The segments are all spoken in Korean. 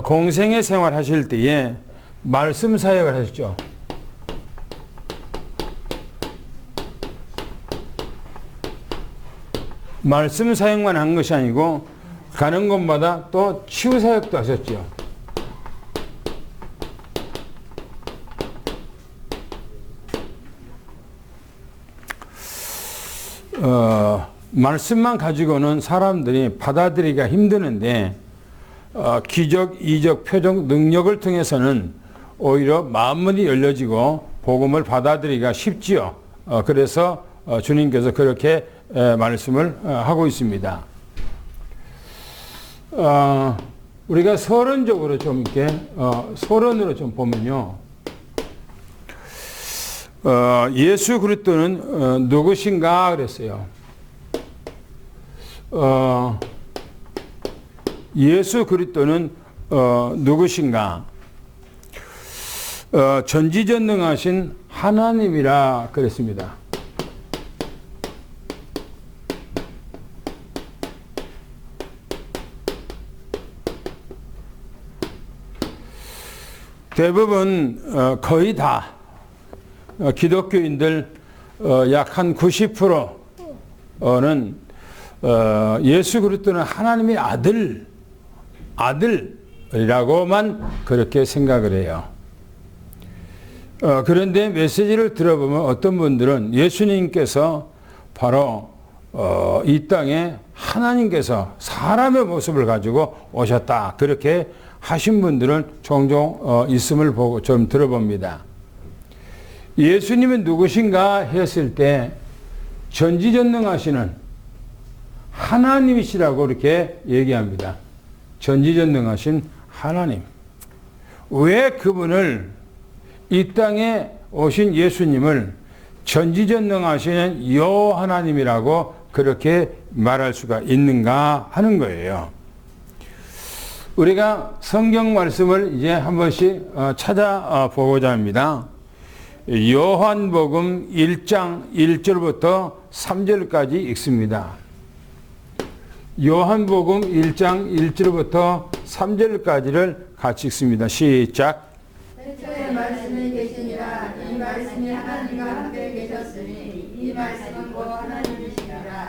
공생애 생활 하실 때에 말씀 사역을 하셨죠. 말씀 사역만 한 것이 아니고 가는 곳마다 또 치유 사역도 하셨죠. 말씀만 가지고는 사람들이 받아들이기가 힘드는데 기적, 이적, 표적, 능력을 통해서는 오히려 마음문이 열려지고 복음을 받아들이기가 쉽지요. 그래서 주님께서 그렇게 말씀을 하고 있습니다. 우리가 서론적으로 좀 이렇게 서론으로 좀 보면요. 예수 그리스도는 누구신가 그랬어요. 예수 그리스도는 누구신가? 전지전능하신 하나님이라 그랬습니다. 대부분 거의 다 기독교인들 약 한 90%는 예수 그리스도는 하나님의 아들이라고만 그렇게 생각을 해요. 그런데 메시지를 들어보면 어떤 분들은 예수님께서 바로 이 땅에 하나님께서 사람의 모습을 가지고 오셨다. 그렇게 하신 분들은 종종 있음을 보고 좀 들어봅니다. 예수님은 누구신가 했을 때 전지전능하시는 하나님이시라고 이렇게 얘기합니다. 전지전능하신 하나님. 왜 그분을 이 땅에 오신 예수님을 전지전능하시는 여 하나님이라고 그렇게 말할 수가 있는가 하는 거예요. 우리가 성경 말씀을 이제 한 번씩 찾아보고자 합니다. 요한복음 1장 1절부터 3절까지 읽습니다. 요한복음 1장 1절부터 3절까지를 같이 읽습니다. 시작. 태초에 말씀이 계시니라. 이 말씀이 하나님과 함께 계셨으니 이 말씀은 곧 하나님이시니라.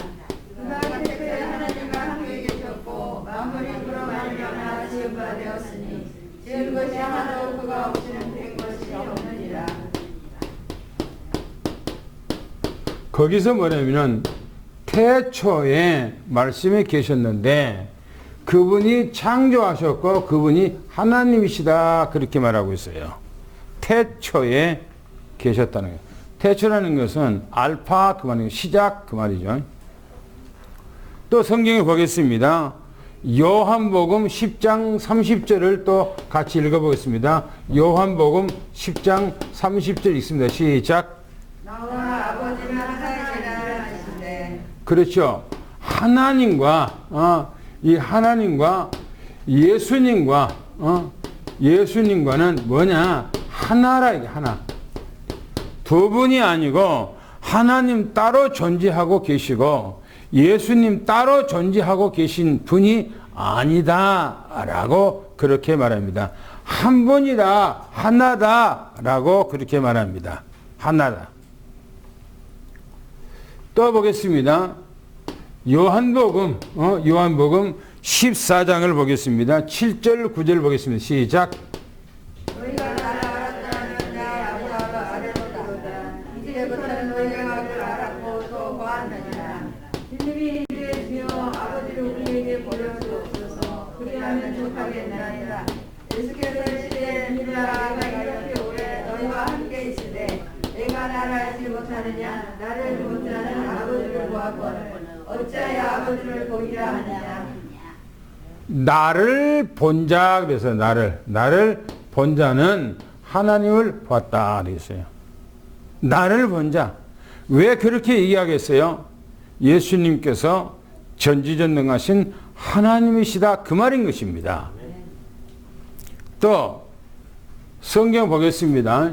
그가 태초에 하나님과 함께 계셨고 만물이 그로 말미암아 지은 바 되었으니 지은 것이 하나도 그가 없이는 된 것이 없느니라. 거기서 뭐냐면은 태초에 말씀이 계셨는데 그분이 창조하셨고 그분이 하나님이시다 그렇게 말하고 있어요. 태초에 계셨다는 거예요. 태초라는 것은 알파 그 말이에요. 시작 그 말이죠. 또 성경을 보겠습니다. 요한복음 10장 30절을 또 같이 읽어보겠습니다. 요한복음 10장 30절 읽습니다. 시작. 나와 아버지는 하나님이라 하시되. 그렇죠. 하나님과 이 하나님과 예수님과는 뭐냐? 하나라 이게 하나. 두 분이 아니고 하나님 따로 존재하고 계시고 예수님 따로 존재하고 계신 분이 아니다라고 그렇게 말합니다. 한 분이다, 하나다라고 그렇게 말합니다. 하나다. 또 보겠습니다. 요한복음 14장을 보겠습니다. 7절 9절 보겠습니다. 시작. 너희가 나를 알았다면 내 아버지가 알았도다. 이제부터는 너희가 나를 알았고 또 보았느니라. 주님이 이제 주여 아버지를 우리에게 보여주옵소서. 그리하면 족하겠나이다. 예수께서 시대에 내가 이렇게 오래 너희와 함께 있으되 내가 나를 알지 못하느냐. 나를 본 자는 아버지를 보았거늘 어찌하여 아버지를 보기라 하느냐. 나를 본 자, 그래서 나를 본 자는 하나님을 봤다 그랬어요. 나를 본 자. 왜 그렇게 얘기하겠어요? 예수님께서 전지전능하신 하나님이시다 그 말인 것입니다. 또 성경 보겠습니다.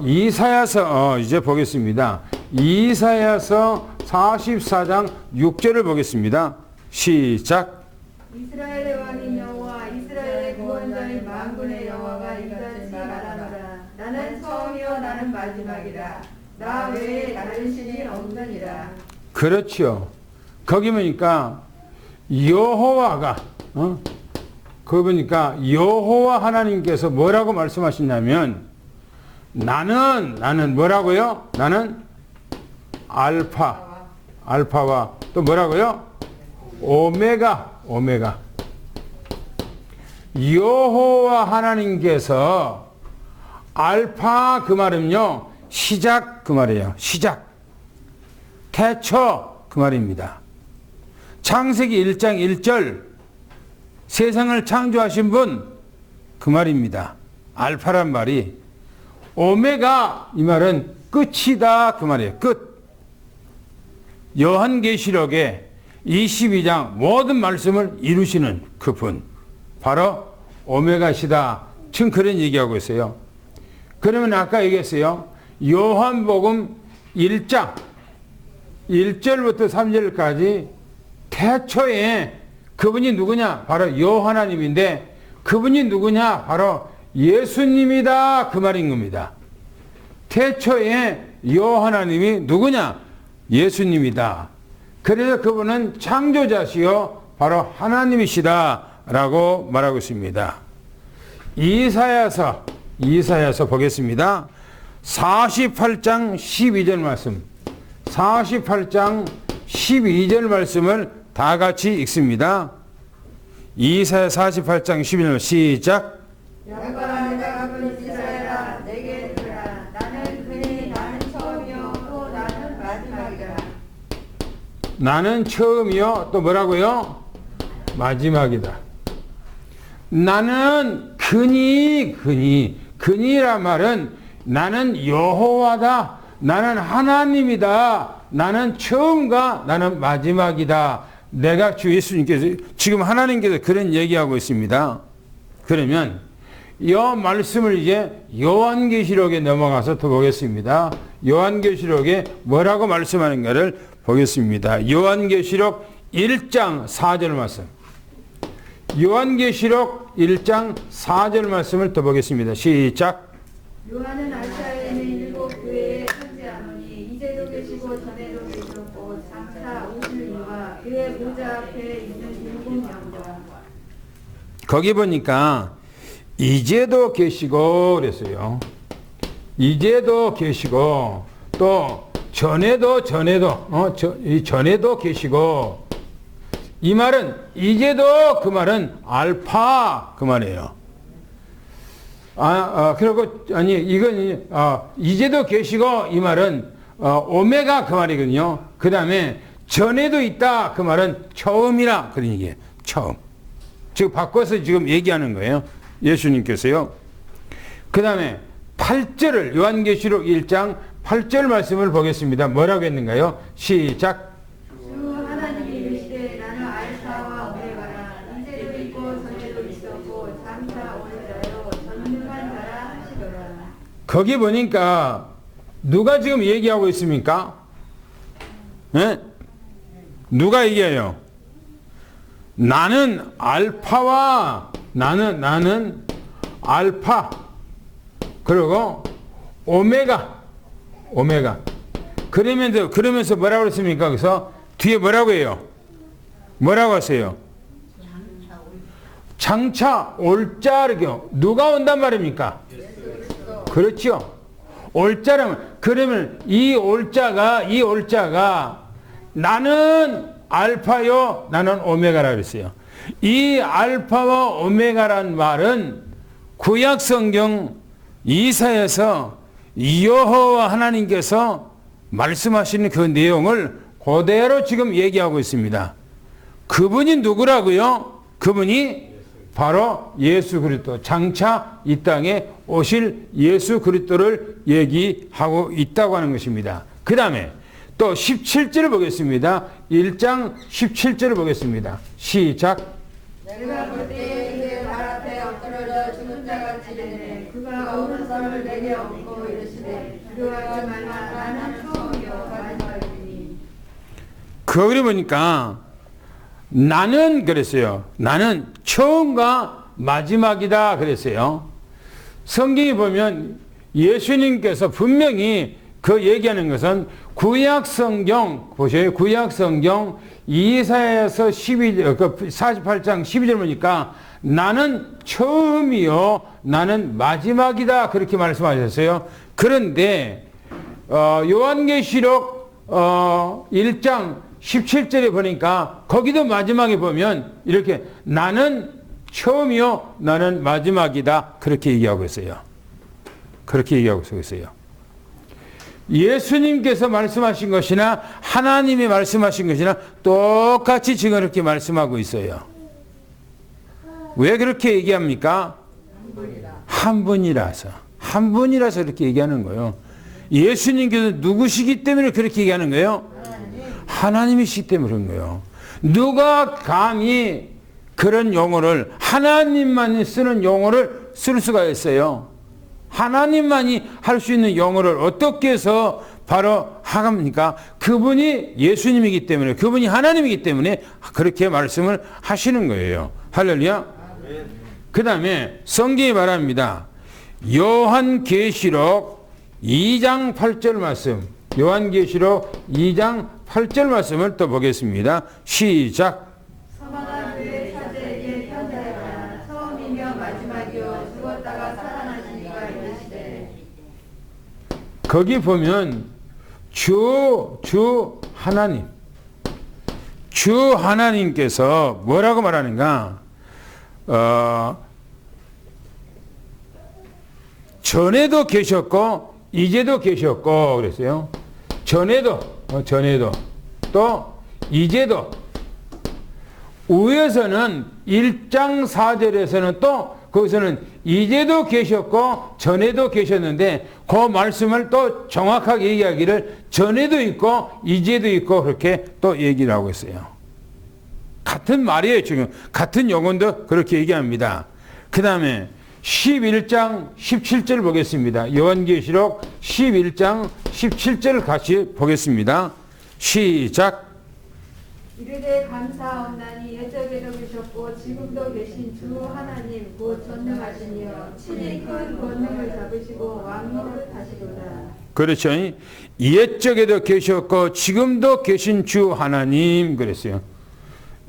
이사야서 이제 보겠습니다. 이사야서 44장 6절을 보겠습니다. 시작. 이스라엘의 왕인 여호와 이스라엘의 구원자인 만군의 여호와가 이같이 말하노라. 나는 처음이요 나는 마지막이라. 나 외에 다른 신이 없느니라. 그렇죠. 거기 보니까 여호와가 거기 보니까 여호와 하나님께서 뭐라고 말씀하시냐면 나는 뭐라고요? 나는 알파와 또 뭐라고요? 오메가. 여호와 하나님께서 알파 그 말은요 시작 그 말이에요. 시작 태초 그 말입니다. 창세기 1장 1절 세상을 창조하신 분 그 말입니다. 알파란 말이 오메가 이 말은 끝이다 그 말이에요. 끝. 요한계시록에 22장 모든 말씀을 이루시는 그분 바로 오메가시다. 지금 그런 얘기하고 있어요. 그러면 아까 얘기했어요. 요한복음 1장 1절부터 3절까지 태초에 그분이 누구냐? 바로 여호하나님인데 그분이 누구냐? 바로 예수님이다 그 말인 겁니다. 태초에 여호하나님이 누구냐? 예수님이다. 그래서 그분은 창조자시요 바로 하나님이시다 라고 말하고 있습니다. 이사야서 보겠습니다. 48장 12절 말씀 48장 12절 말씀을 다 같이 읽습니다. 이사야 48장 12절 시작. 여호와 내가 그 이스라엘아 내게 들으라. 나는 그니 나는 처음이요 또 나는 마지막이라. 나는 처음이요 또 뭐라고요? 마지막이다. 나는 그니란 말은 나는 여호와다. 나는 하나님이다. 나는 처음과 나는 마지막이다. 내가 주 예수님께서 지금 하나님께서 그런 얘기하고 있습니다. 그러면 이 말씀을 이제 요한계시록에 넘어가서 더 보겠습니다. 요한계시록에 뭐라고 말씀하는가를 보겠습니다. 요한계시록 1장 4절 말씀. 요한계시록 1장 4절 말씀을 더 보겠습니다. 시작. 요한은 아시아에 있는 7 교회에 편지하노니 이제도 계시고 전에도 계셨고 장차 오실 이와 그의 보좌 앞에 있는 7 영과 거기 보니까 이제도 계시고 그랬어요. 이제도 계시고 또 전에도 계시고 이 말은 이제도 그 말은 알파 그 말이에요. 그리고 이건 이제도 계시고 이 말은 오메가 그 말이거든요. 그 다음에 전에도 있다 그 말은 처음이라 그런 얘기예요. 처음. 지금 바꿔서 지금 얘기하는 거예요. 예수님께서요. 그 다음에 8절을 요한계시록 1장 8절 말씀을 보겠습니다. 뭐라고 했는가요? 시작. 주 하나님이 이르시되 나는 알파와 오메가라. 이제도 있고 전에도 있었고 장차 올 자요 전능한 자라 하시더라. 거기 보니까 누가 지금 얘기하고 있습니까? 네? 누가 얘기해요? 나는 알파와 나는 알파 그리고 오메가 그러면서 뭐라고 했습니까? 그래서 뒤에 뭐라고 해요? 뭐라고 하세요? 장차 올자르교 누가 온단 말입니까? 그렇죠. 올자라면 그러면 이 올자가 나는 알파요 나는 오메가라 그랬어요. 이 알파와 오메가란 말은 구약 성경 이사야서 여호와 하나님께서 말씀하시는 그 내용을 그대로 지금 얘기하고 있습니다. 그분이 누구라고요? 그분이 바로 예수 그리스도 장차 이 땅에 오실 예수 그리스도를 얘기하고 있다고 하는 것입니다. 그 다음에 또 17절을 보겠습니다. 1장 17절을 보겠습니다. 시작. 내가 볼 때에 이제 발 앞에 엎드러져 죽은 자같이 되네. 그가 오른손을 내게 얹고 이르시되 두려워하지 말라. 나는 처음이요 마지막이니. 거기 보니까 나는 그랬어요. 나는 처음과 마지막이다 그랬어요. 성경에 보면 예수님께서 분명히 그 얘기하는 것은 구약 성경 보세요. 구약 성경 이사야서 48장 12절 보니까 나는 처음이요 나는 마지막이다 그렇게 말씀하셨어요. 그런데 요한계시록 1장 17절에 보니까 거기도 마지막에 보면 이렇게 나는 처음이요 나는 마지막이다 그렇게 얘기하고 있어요. 그렇게 얘기하고 있어요. 예수님께서 말씀하신 것이나 하나님이 말씀하신 것이나 똑같이 지금 그렇게 말씀하고 있어요. 왜 그렇게 얘기합니까? 한 분이라서. 한 분이라서 그렇게 얘기하는 거예요. 예수님께서 누구시기 때문에 그렇게 얘기하는 거예요? 하나님이시기 때문에 그런 거예요. 누가 감히 그런 용어를 하나님만이 쓰는 용어를 쓸 수가 있어요. 하나님만이 할 수 있는 용어를 어떻게 해서 바로 하갑니까? 그분이 예수님이기 때문에 그분이 하나님이기 때문에 그렇게 말씀을 하시는 거예요. 할렐루야. 그 다음에 성경이 말합니다. 요한계시록 2장 8절 말씀 요한계시록 2장 8절 말씀을 또 보겠습니다. 시작. 서만한 그의 사제에게 편자여라. 처음이며 마지막이요 죽었다가 살아나신 이가 이르시되. 거기 보면 주 하나님께서 뭐라고 말하는가? 전에도 계셨고 이제도 계셨고 그랬어요. 전에도 또 이제도. 위에서는 1장 4절에서는 또 거기서는 이제도 계셨고 전에도 계셨는데 그 말씀을 또 정확하게 얘기하기를 전에도 있고 이제도 있고 그렇게 또 얘기를 하고 있어요. 같은 말이에요. 지금 같은 용어도 그렇게 얘기합니다. 그 다음에 11장 17절 보겠습니다. 요한계시록 11장 17절 같이 보겠습니다. 시작. 이르되 감사하옵나니 옛적에도 계셨고 지금도 계신 주 하나님 곧 전능하신 이여 친히 큰 권능을 잡으시고 왕노릇 하시도다. 그렇죠. 옛적에도 계셨고 지금도 계신 주 하나님 그랬어요.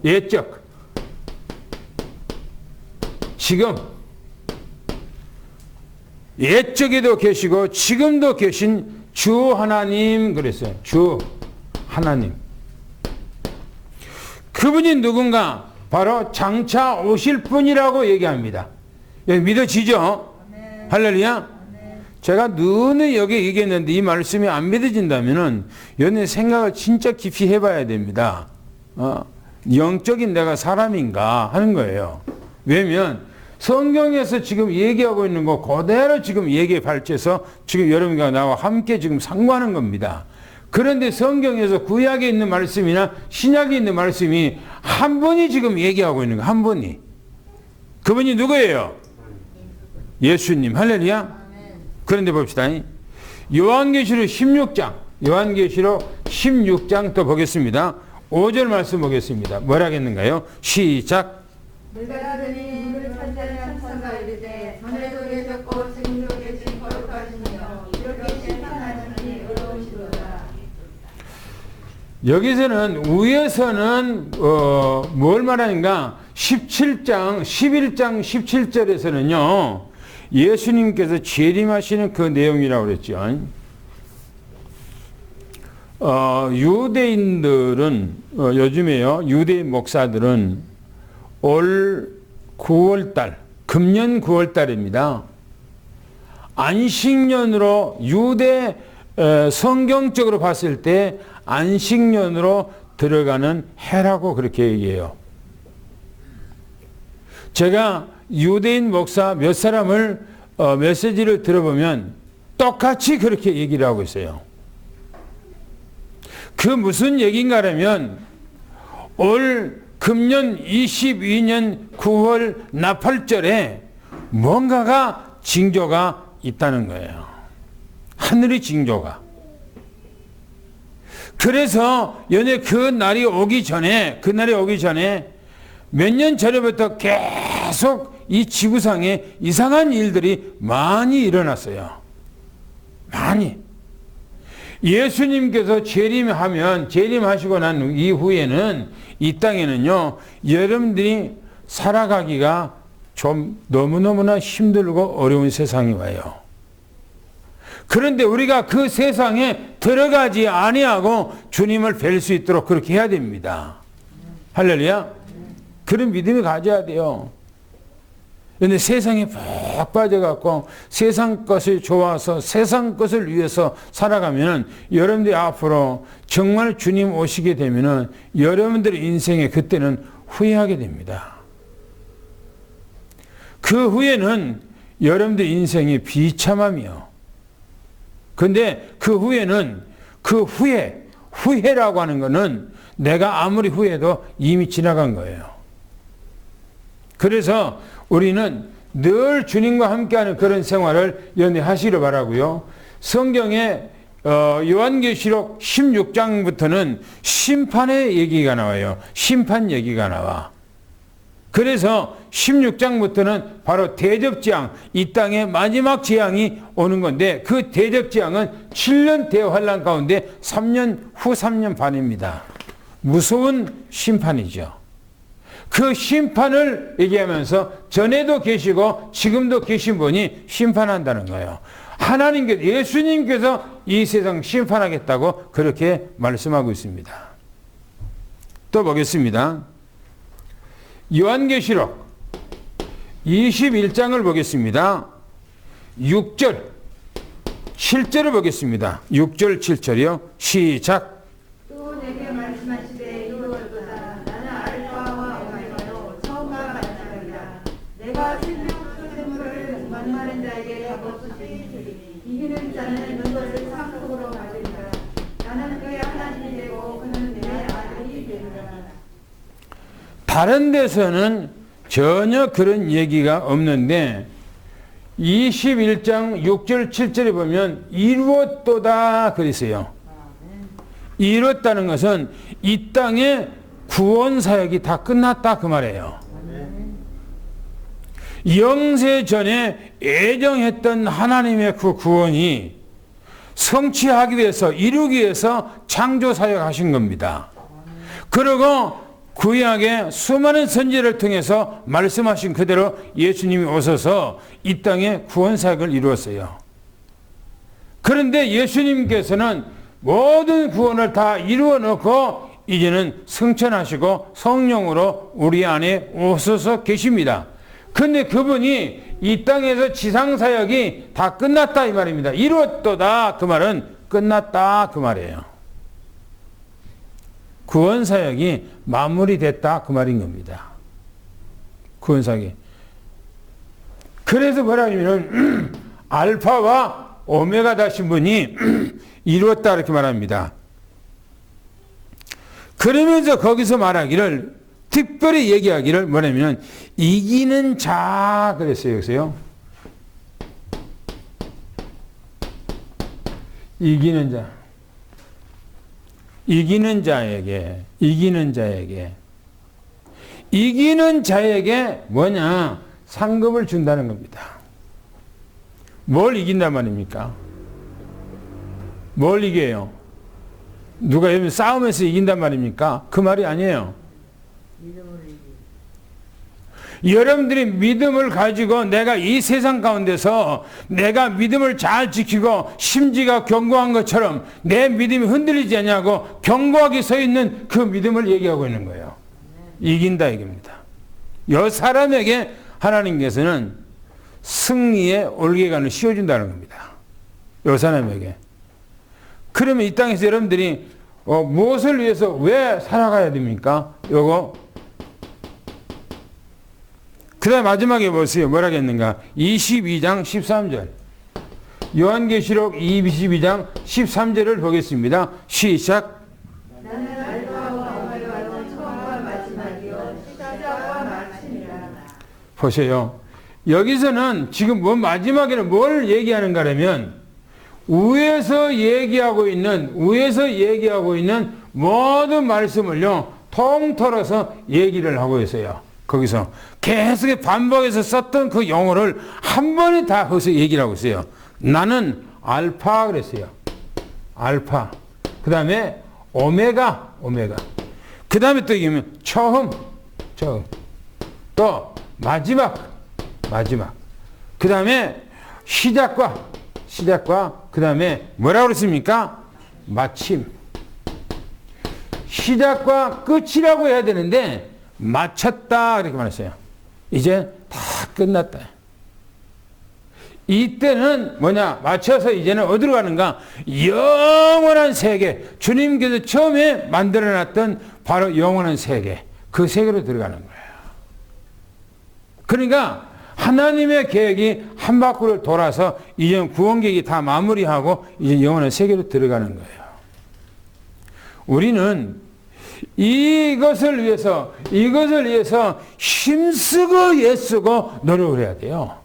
옛적 지금 옛적에도 계시고 지금도 계신 주 하나님 그랬어요. 주 하나님. 그분이 누군가? 바로 장차 오실 분이라고 얘기합니다. 믿어지죠? 아멘. 할렐루야? 아멘. 제가 누누이 여기 얘기했는데 이 말씀이 안 믿어진다면은 연애 생각을 진짜 깊이 해봐야 됩니다. 영적인 내가 사람인가 하는 거예요. 왜냐면 성경에서 지금 얘기하고 있는 거 그대로 지금 얘기에 발췌해서 지금 여러분과 나와 함께 지금 상고하는 겁니다. 그런데 성경에서 구약에 있는 말씀이나 신약에 있는 말씀이 한 분이 지금 얘기하고 있는 거, 한 분이. 그분이 누구예요? 예수님. 할렐루야. 그런데 봅시다. 요한계시록 16장 또 보겠습니다. 5절 말씀 보겠습니다. 뭐라 하겠는가요? 시작. 내가 들으니 물을 찬자는 천사가 이르되 전에도 계셨고 지금도 계신 거룩하시니요 이렇게 심판하시니 의로우시도다. 여기서는 위에서는 뭘 말하는가? 11장 17절에서는요. 예수님께서 재림하시는 그 내용이라고 그랬죠. 유대인들은 요즘에요. 유대인 목사들은 올 9월달 금년 9월달입니다. 안식년으로 유대 성경적으로 봤을 때 안식년으로 들어가는 해라고 그렇게 얘기해요. 제가 유대인 목사 몇 사람을 메시지를 들어보면 똑같이 그렇게 얘기를 하고 있어요. 그 무슨 얘기인가 하면 올 금년 22년 9월 나팔절에 뭔가가 징조가 있다는 거예요. 하늘의 징조가. 그래서 연애 그날이 오기 전에 몇 년 전에부터 계속 이 지구상에 이상한 일들이 많이 일어났어요. 많이. 예수님께서 재림하시고 난 이후에는 이 땅에는요, 여러분들이 살아가기가 좀 너무너무나 힘들고 어려운 세상이 와요. 그런데 우리가 그 세상에 들어가지 아니하고 주님을 뵐 수 있도록 그렇게 해야 됩니다. 할렐루야. 그런 믿음이 가져야 돼요. 그런데 세상에 푹 빠져갖고 세상 것을 좋아서 세상 것을 위해서 살아가면은 여러분들이 앞으로 정말 주님 오시게 되면은 여러분들의 인생에 그때는 후회하게 됩니다. 그 후에는 여러분들 인생이 비참함이요. 근데 그 후에는 후회라고 하는 거는 내가 아무리 후회해도 이미 지나간 거예요. 그래서 우리는 늘 주님과 함께하는 그런 생활을 연애하시길 바라고요. 성경에 요한계시록 16장부터는 심판의 얘기가 나와요. 심판 얘기가 나와. 그래서 16장부터는 바로 대접재앙, 이 땅에 마지막 재앙이 오는 건데 그 대접재앙은 7년 대환란 가운데 3년 반입니다. 무서운 심판이죠. 그 심판을 얘기하면서 전에도 계시고 지금도 계신 분이 심판한다는 거예요. 하나님께서, 예수님께서 이 세상 심판하겠다고 그렇게 말씀하고 있습니다. 또 보겠습니다. 요한계시록 21장을 보겠습니다. 6절, 7절을 보겠습니다. 6절, 7절이요. 시작. 또 내게 말씀하시되 이루어졌도다. 나는 알파와 오메가요 처음과 마지막이라. 내가 생명수생물을 만나는 자에게 값없이 이기는 자는 그것을 상속으로 받으리라. 나는 그의 하나님이 되고 그는 내 아들이 되리라. 다른 데서는 전혀 그런 얘기가 없는데 21장 6절 7절에 보면 이루었도다 그랬어요. 이루었다는 것은 이 땅의 구원 사역이 다 끝났다 그 말이에요. 영세 전에 애정했던 하나님의 그 구원이 성취하기 위해서, 이루기 위해서 창조 사역하신 겁니다. 그리고 구약의 수많은 선지자를 통해서 말씀하신 그대로 예수님이 오셔서 이 땅에 구원 사역을 이루었어요. 그런데 예수님께서는 모든 구원을 다 이루어 놓고 이제는 승천하시고 성령으로 우리 안에 오셔서 계십니다. 그런데 그분이 이 땅에서 지상 사역이 다 끝났다 이 말입니다. 이루었도다 그 말은 끝났다 그 말이에요. 구원 사역이 마무리됐다 그 말인 겁니다. 구원 사역이. 그래서 뭐라 하냐면 알파와 오메가 되신 분이 이루었다 이렇게 말합니다. 그러면서 거기서 말하기를 특별히 얘기하기를 뭐냐면 이기는 자 그랬어요. 여기서요. 이기는 자. 이기는 자에게 뭐냐? 상급을 준다는 겁니다. 뭘 이긴단 말입니까? 뭘 이겨요? 누가 싸움에서 이긴단 말입니까? 그 말이 아니에요. 여러분들이 믿음을 가지고 내가 이 세상 가운데서 내가 믿음을 잘 지키고 심지가 견고한 것처럼 내 믿음이 흔들리지 않냐고 견고하게 서 있는 그 믿음을 얘기하고 있는 거예요. 이긴다 이겁니다. 여 사람에게 하나님께서는 승리의 올개관을 씌워준다는 겁니다. 여 사람에게. 그러면 이 땅에서 여러분들이 무엇을 위해서 왜 살아가야 됩니까? 요거 그 다음에 마지막에 보세요. 뭐라고 했는가? 22장 13절. 요한계시록 22장 13절을 보겠습니다. 시작. 나는 알파와 오메가요 처음과 마지막이요 시작과 마침이라. 보세요. 여기서는 지금 마지막에는 뭘 얘기하는가 하면 위에서 얘기하고 있는 모든 말씀을요, 통틀어서 얘기를 하고 있어요. 거기서 계속 반복해서 썼던 그 용어를 한 번에 다 거기서 얘기를 하고 있어요. 나는 알파 그랬어요. 알파. 그 다음에 오메가. 그 다음에 또 이기면 처음. 또 마지막. 그 다음에 시작과 그 다음에 뭐라고 그랬습니까? 마침. 시작과 끝이라고 해야 되는데 마쳤다 이렇게 말했어요. 이제 다 끝났다. 이때는 뭐냐? 맞춰서 이제는 어디로 가는가? 영원한 세계. 주님께서 처음에 만들어놨던 바로 영원한 세계. 그 세계로 들어가는 거예요. 그러니까 하나님의 계획이 한 바퀴를 돌아서 이제 구원 계획이 다 마무리하고 이제 영원한 세계로 들어가는 거예요. 우리는 이것을 위해서 힘쓰고 애쓰고 노력을 해야 돼요.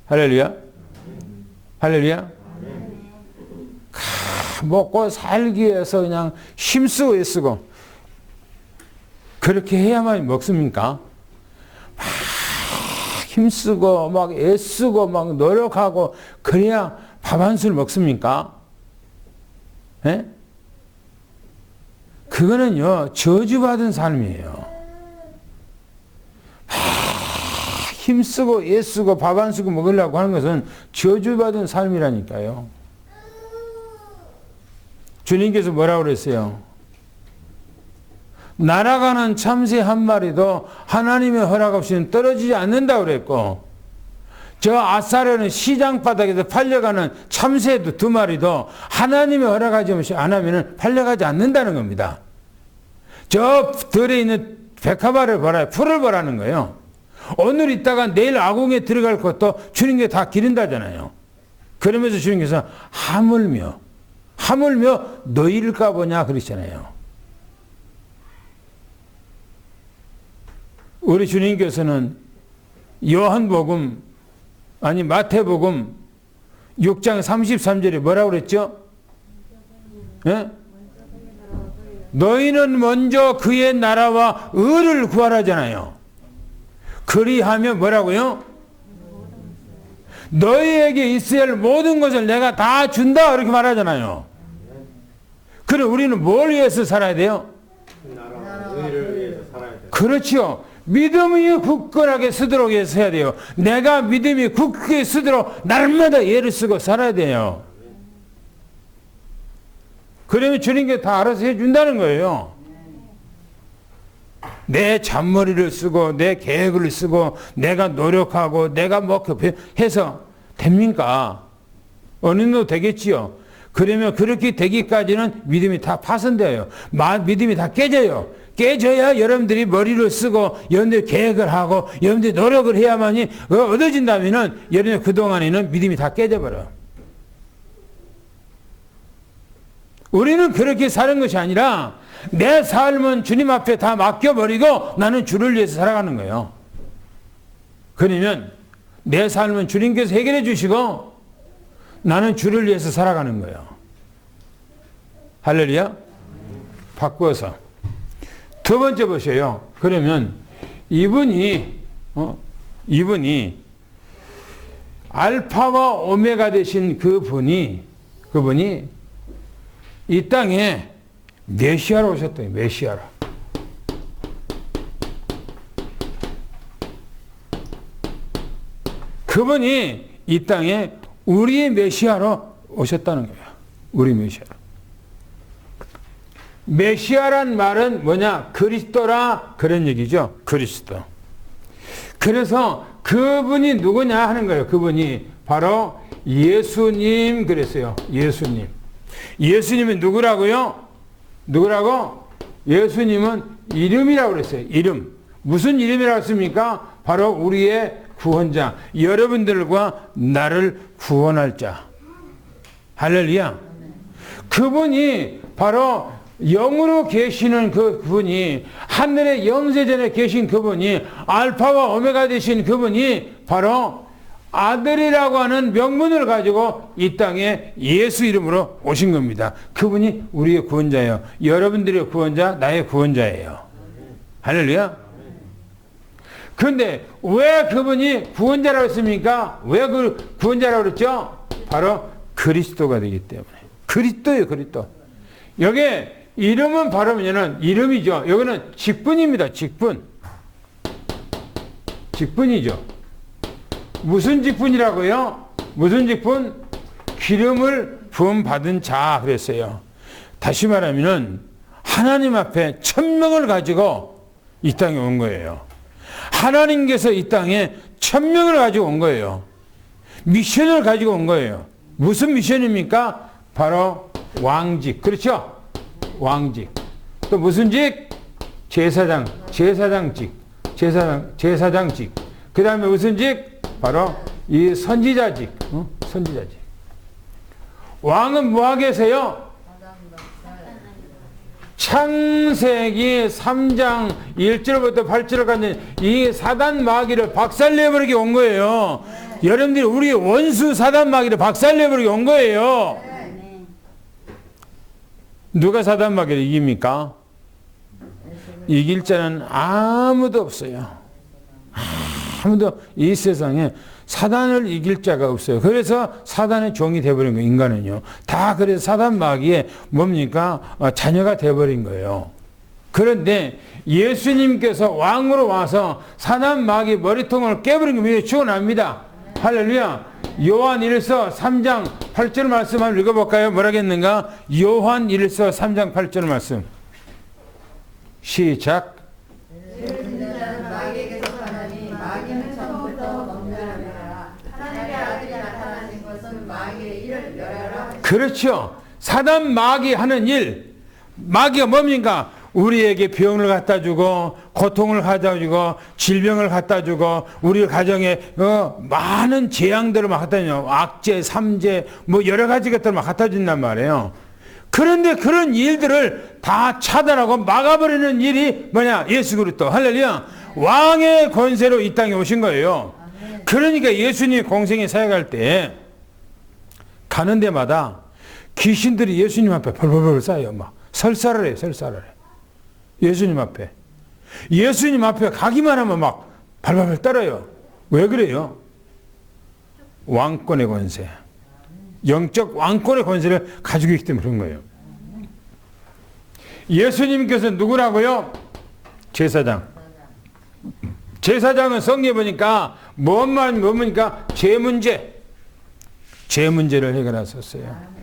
할렐루야. 먹고 살기 위해서 그냥 힘쓰고 애쓰고 그렇게 해야만 먹습니까? 막 힘쓰고 막 애쓰고 막 노력하고 그래야 밥 한 술 먹습니까? 예? 그거는요, 저주받은 삶이에요. 힘쓰고 애쓰고 밥 안 쓰고 먹으려고 하는 것은 저주받은 삶이라니까요. 주님께서 뭐라고 그랬어요? 날아가는 참새 한 마리도 하나님의 허락 없이는 떨어지지 않는다고 그랬고, 저 아사르는 시장 바닥에서 팔려가는 참새도 2마리도 하나님의 허락하지 없이 안 하면 팔려가지 않는다는 겁니다. 저 들에 있는 백합알을 벌어야 풀을 벌하는 거예요. 오늘 있다가 내일 아궁에 들어갈 것도 주님께 다 기른다잖아요. 그러면서 주님께서 하물며 너희일까 보냐 그러시잖아요. 우리 주님께서는 마태복음 6장 33절에 뭐라고 그랬죠? 예? 너희는 먼저 그의 나라와 의를 구하라잖아요. 그리하면 뭐라고요? 너희에게 있어야 할 모든 것을 내가 다 준다 그렇게 말하잖아요. 그럼 우리는 뭘 위해서 살아야 돼요? 의를 위해서 살아야 돼요. 그렇죠. 믿음이 굳건하게 서도록 해서 해야 돼요. 내가 믿음이 굳게 서도록 날마다 예를 쓰고 살아야 돼요. 그러면 주님께 다 알아서 해준다는 거예요. 내 잔머리를 쓰고 내 계획을 쓰고 내가 노력하고 내가 해서 됩니까? 어느 정도 되겠지요. 그러면 그렇게 되기까지는 믿음이 다 파손돼요. 믿음이 다 깨져야 여러분들이 머리를 쓰고 여러분들이 계획을 하고 여러분들이 노력을 해야만이 얻어진다면은 여러분들 그동안에는 믿음이 다 깨져버려요. 우리는 그렇게 사는 것이 아니라 내 삶은 주님 앞에 다 맡겨버리고 나는 주를 위해서 살아가는 거예요. 그러면 내 삶은 주님께서 해결해 주시고 나는 주를 위해서 살아가는 거예요. 할렐루야. 바꾸어서 두 번째 보세요. 그러면 이분이 알파와 오메가 되신 그분이 이 땅에 메시아로 오셨더니 메시아로. 그분이 이 땅에 우리의 메시아로 오셨다는 거예요. 우리 메시아로. 메시아란 말은 뭐냐? 그리스도라 그런 얘기죠. 그리스도. 그래서 그분이 누구냐 하는 거예요. 그분이 바로 예수님 그랬어요. 예수님. 예수님은 누구라고요? 누구라고? 예수님은 이름이라고 그랬어요. 이름. 무슨 이름이라고 했습니까? 바로 우리의 구원자. 여러분들과 나를 구원할 자. 할렐루야. 그분이 바로 영으로 계시는 그분이 하늘의 영세전에 계신 그분이 알파와 오메가 되신 그분이 바로 아들이라고 하는 명분을 가지고 이 땅에 예수 이름으로 오신 겁니다. 그분이 우리의 구원자예요. 여러분들의 구원자, 나의 구원자예요. 할렐루야. 그런데 왜 그분이 구원자라고 했습니까? 왜 그 구원자라고 그랬죠? 바로 그리스도가 되기 때문에. 그리스도예요, 그리스도. 여기에 이름은 바로 뭐냐면 이름이죠. 여기는 직분입니다. 직분. 직분이죠. 무슨 직분이라고요? 무슨 직분? 기름을 부음 받은 자 그랬어요. 다시 말하면은 하나님 앞에 천명을 가지고 이 땅에 온 거예요. 하나님께서 이 땅에 천명을 가지고 온 거예요. 미션을 가지고 온 거예요. 무슨 미션입니까? 바로 왕직. 그렇죠? 왕직. 또 무슨 직? 제사장직. 제사장직. 그 다음에 무슨 직? 바로 이 선지자직. 선지자직. 왕은 뭐 계세요? 창세기 3장 1절부터 8절까지 이 사단 마귀를 박살내버리게 온 거예요. 여러분들이 우리 원수 사단 마귀를 박살내버리게 온 거예요. 누가 사단 마귀를 이깁니까? 이길 자는 아무도 없어요. 아무도 이 세상에 사단을 이길 자가 없어요. 그래서 사단의 종이 되어버린 거예요. 인간은요. 다 그래서 사단 마귀의 뭡니까? 자녀가 되어버린 거예요. 그런데 예수님께서 왕으로 와서 사단 마귀 머리통을 깨버린 겁니다. 축원합니다. 할렐루야. 요한 1서 3장 8절 말씀 한번 읽어볼까요? 뭐라겠는가? 요한 1서 3장 8절 말씀. 시작. 그렇죠. 사단 마귀 하는 일. 마귀가 뭡니까? 우리에게 병을 갖다 주고 고통을 갖다 주고 질병을 갖다 주고 우리 가정에 많은 재앙들을 막 갖다 주요. 악재, 삼재 뭐 여러 가지 것들을 막 갖다 준단 말이에요. 그런데 그런 일들을 다 차단하고 막아버리는 일이 뭐냐? 예수 그리스도. 할렐루야. 왕의 권세로 이 땅에 오신 거예요. 그러니까 예수님이 공생에 사역할 때 가는 데마다 귀신들이 예수님 앞에 벌벌벌 쌓여 막 설사를 해요. 설사를 해. 예수님 앞에. 예수님 앞에 가기만 하면 막 발발발 떨어요. 왜 그래요? 왕권의 권세. 영적 왕권의 권세를 가지고 있기 때문에 그런 거예요. 예수님께서 누구라고요? 제사장. 제사장은 성경에 보니까 뭡니까? 죄 문제를 해결하셨어요.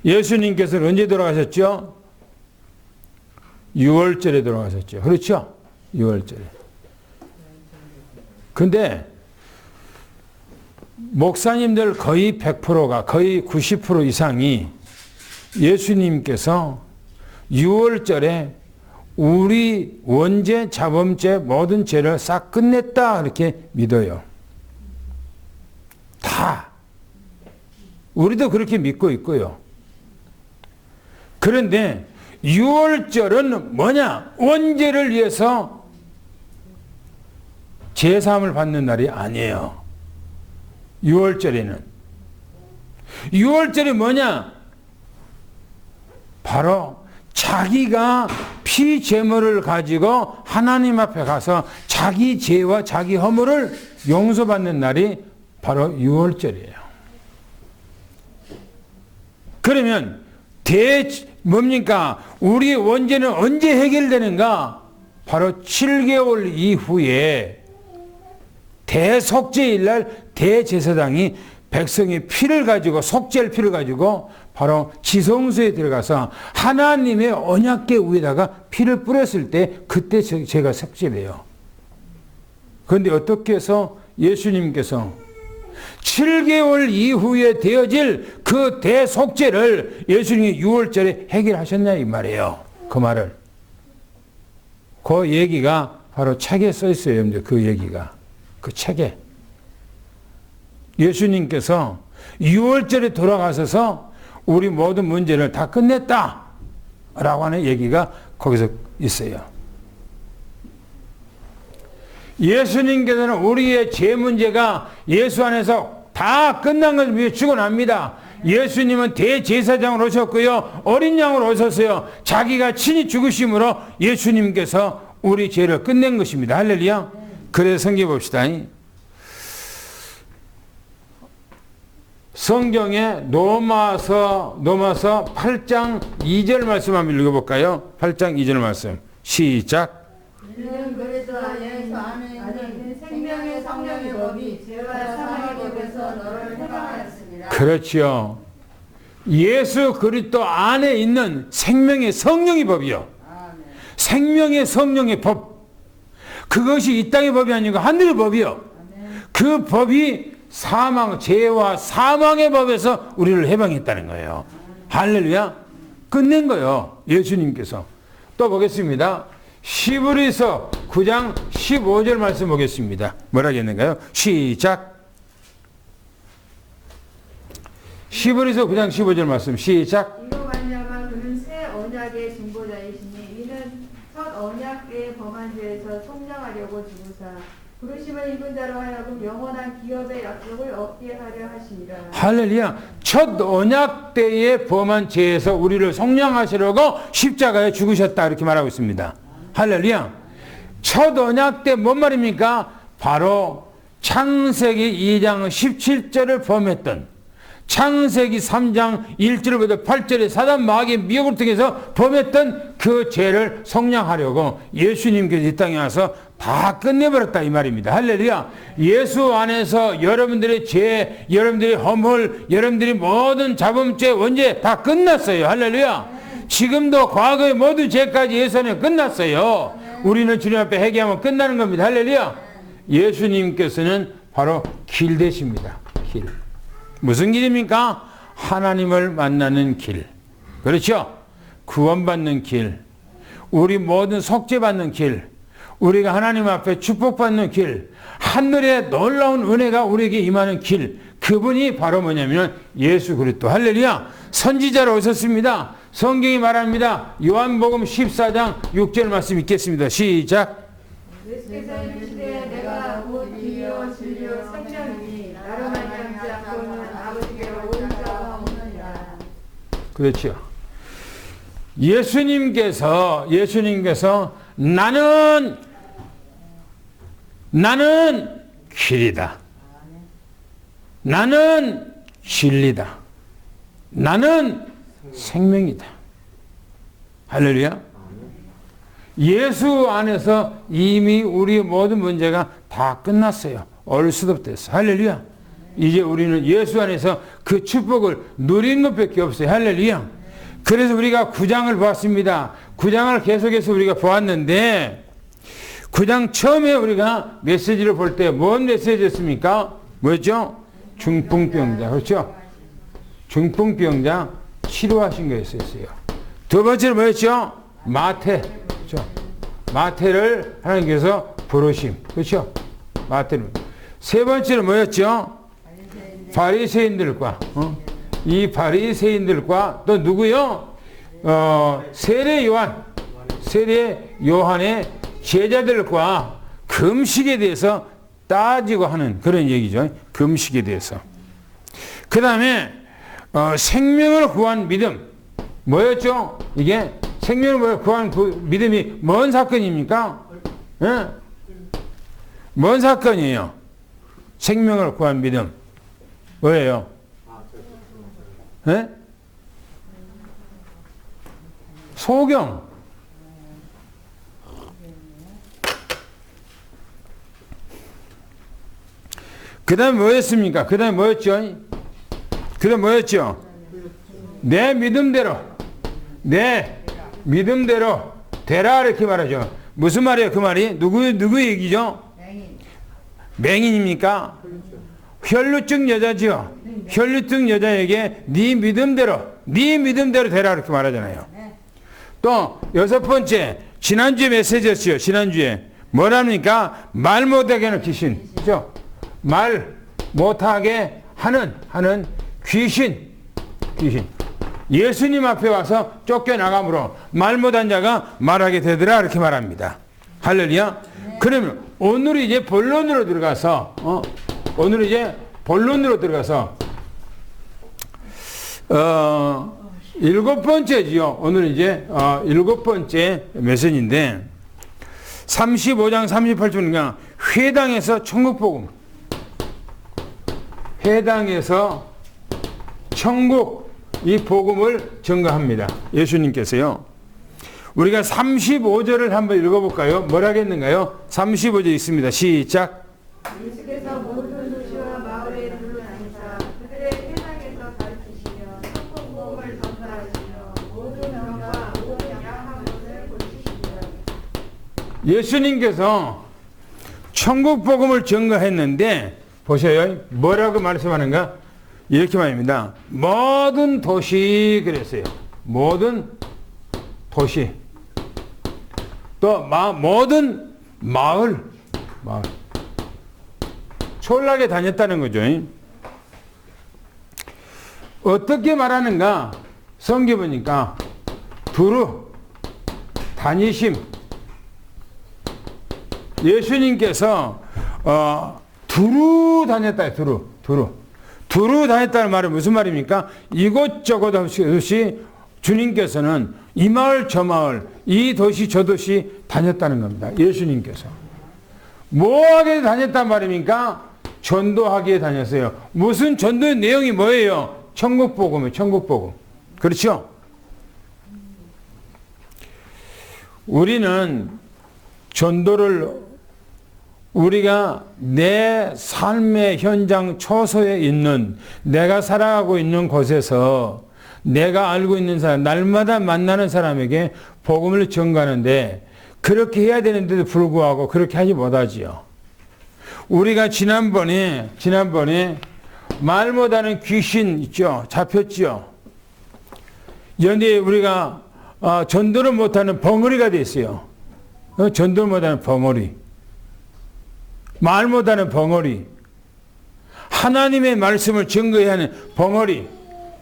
예수님께서는 언제 돌아가셨죠? 6월절에 돌아가셨죠. 그렇죠? 6월절에. 근데 목사님들 거의 100%가 거의 90% 이상이 예수님께서 6월절에 우리 원죄, 자범죄, 모든 죄를 싹 끝냈다 이렇게 믿어요. 다. 우리도 그렇게 믿고 있고요. 그런데 6월절은 뭐냐? 원죄를 위해서 제사함을 받는 날이 아니에요. 6월절에는. 6월절이 뭐냐? 바로 자기가 피제물을 가지고 하나님 앞에 가서 자기 죄와 자기 허물을 용서받는 날이 바로 6월절이에요. 그러면 뭡니까? 우리 원죄는 언제 해결되는가? 바로 7개월 이후에 대속죄일 날 대제사장이 백성의 피를 가지고 속죄할 피를 가지고 바로 지성소에 들어가서 하나님의 언약궤 위에다가 피를 뿌렸을 때 그때 죄가 속죄돼요. 그런데 어떻게 해서 예수님께서 7개월 이후에 되어질 그 대속죄를 예수님이 6월절에 해결하셨냐 이 말이에요. 그 말을. 그 얘기가 바로 책에 써 있어요. 그 얘기가. 그 책에. 예수님께서 6월절에 돌아가셔서 우리 모든 문제를 다 끝냈다 라고 하는 얘기가 거기서 있어요. 예수님께서는 우리의 죄 문제가 예수 안에서 다 끝난 것을 위해 죽어납니다. 예수님은 대제사장으로 오셨고요. 어린 양으로 오셨어요. 자기가 친히 죽으심으로 예수님께서 우리 죄를 끝낸 것입니다. 할렐루야. 그래서 성경 봅시다. 성경에 로마서 8장 2절 말씀 한번 읽어볼까요? 8장 2절 말씀 시작. 이는 그리스도 예수 안에 있는 생명의 성령의 법이 죄와 사망의 법에서 너를 해방하였습니다. 그렇지요. 예수 그리스도 안에 있는 생명의 성령의 법이요. 생명의 성령의 법. 그것이 이 땅의 법이 아니고 하늘의 법이요. 그 법이 죄와 사망의 법에서 우리를 해방했다는 거예요. 할렐루야. 끝낸 거예요. 예수님께서. 또 보겠습니다. 히브리서 9장 15절 말씀 보겠습니다. 뭐라 했는가요? 시작. 히브리서 9장 15절 말씀 시작. 이로 말미암아 그는 새 언약의 중보자이시니 이는 첫 언약 때의 범한 죄에서 속량하려고 죽으사 부르심을 입은 자로 하여금 영원한 기업의 약속을 얻게 하려 하시니라. 할렐루야. 첫 언약 때의 범한 죄에서 우리를 속량하시려고 십자가에 죽으셨다 이렇게 말하고 있습니다. 할렐루야. 첫 언약 때 뭔 말입니까? 바로 창세기 2장 17절을 범했던 창세기 3장 1절부터 8절에 사단 마귀의 미혹을 통해서 범했던 그 죄를 속량하려고 예수님께서 이 땅에 와서 다 끝내버렸다 이 말입니다. 할렐루야. 예수 안에서 여러분들의 죄, 여러분들의 허물, 여러분들의 모든 자범죄 원죄 다 끝났어요. 할렐루야. 지금도 과거의 모든 죄까지 예수 안에 끝났어요. 우리는 주님 앞에 회개하면 끝나는 겁니다. 할렐루야. 예수님께서는 바로 길 되십니다. 길. 무슨 길입니까? 하나님을 만나는 길. 그렇죠? 구원받는 길. 우리 모든 속죄받는 길. 우리가 하나님 앞에 축복받는 길. 하늘의 놀라운 은혜가 우리에게 임하는 길. 그분이 바로 뭐냐면 예수 그리스도. 할렐루야. 선지자로 오셨습니다. 성경이 말합니다. 요한복음 14장 6절 말씀 읽겠습니다. 시작. 예수께서 이르시되 내가 곧 길이요 진리요 생명이니 나로 말미암지 않고는 아버지께로 온 자가 없느니라. 그렇죠. 예수님께서 나는 길이다. 나는 진리다. 나는 생명이다. 할렐루야. 예수 안에서 이미 우리의 모든 문제가 다 끝났어요. 얼수덥됐어. 할렐루야. 이제 우리는 예수 안에서 그 축복을 누리는 것밖에 없어요. 할렐루야. 그래서 우리가 9장을 보았습니다. 9장을 계속해서 우리가 보았는데 9장 처음에 우리가 메시지를 볼 때 뭔 메시지였습니까? 뭐였죠? 중풍병자. 그렇죠? 중풍병자 치료하신 거였어요. 두 번째로 뭐였죠? 마태. 그렇죠? 마태를 하나님께서 부르심. 그렇죠? 마태를. 세 번째로 뭐였죠? 바리새인들과 이 바리새인들과 또 누구요? 세례 요한의 제자들과 금식에 대해서 따지고 하는 그런 얘기죠. 금식에 대해서. 그 다음에 생명을 구한 믿음. 뭐였죠? 이게 생명을 구한 그 믿음이 뭔 사건입니까? 예? 뭔 사건이에요? 생명을 구한 믿음. 뭐예요? 예? 소경. 그 다음에 뭐였습니까? 그 다음에 뭐였죠? 내 믿음대로 되라 이렇게 말하죠. 무슨 말이에요? 그 말이 누구 얘기죠? 맹인입니까? 혈루증 여자죠. 혈루증 여자에게 네 믿음대로 되라 이렇게 말하잖아요. 또 여섯 번째 지난주에 메시지였어요. 지난주에 뭐랍니까? 말 못하게 하는 귀신. 그죠? 말 못하게 하는 귀신. 예수님 앞에 와서 쫓겨나감으로 말 못한 자가 말하게 되더라 이렇게 말합니다. 할렐루야. 그러면 오늘 이제 본론으로 들어가서 오늘 이제 본론으로 들어가서 7번째지요. 오늘 이제 7번째 메시지인데 35장 38절인가 회당에서 천국복음, 회당에서 천국 이 복음을 전가합니다. 예수님께서요. 우리가 35절을 한번 읽어볼까요? 뭐라 하겠는가요? 35절 있습니다. 시작. 예수께서 모든 도시와 마을에 둘러다니사 그들의 회당에서 가르치시며 천국복음을 전파하시며 모든 병과 모든 약한 것을 고치시며. 예수님께서 천국 복음을 전가했는데 보세요. 뭐라고 말씀하는가? 이렇게 말입니다. 모든 도시 그랬어요. 모든 도시. 또 모든 마을. 초락에 다녔다는 거죠. 어떻게 말하는가? 성경 보니까 두루 다니심. 예수님께서 두루 다녔다. 두루 다녔다는 말은 무슨 말입니까? 이곳저곳 없이 주님께서는 이 마을 저 마을 이 도시 저 도시 다녔다는 겁니다. 예수님께서 뭐하게 다녔단 말입니까? 전도하기에 다녔어요. 무슨 전도의 내용이 뭐예요? 천국복음이에요. 천국복음. 그렇죠? 우리는 전도를 우리가 내 삶의 현장 초소에 있는 내가 살아가고 있는 곳에서 내가 알고 있는 사람, 날마다 만나는 사람에게 복음을 전가하는데 그렇게 해야 되는데도 불구하고 그렇게 하지 못하지요. 우리가 지난번에 말 못하는 귀신 있죠. 잡혔죠. 연대에 우리가 전도를 못하는 벙어리가 됐어요. 전도를 못하는 벙어리. 말 못하는 벙어리. 하나님의 말씀을 증거해야 하는 벙어리.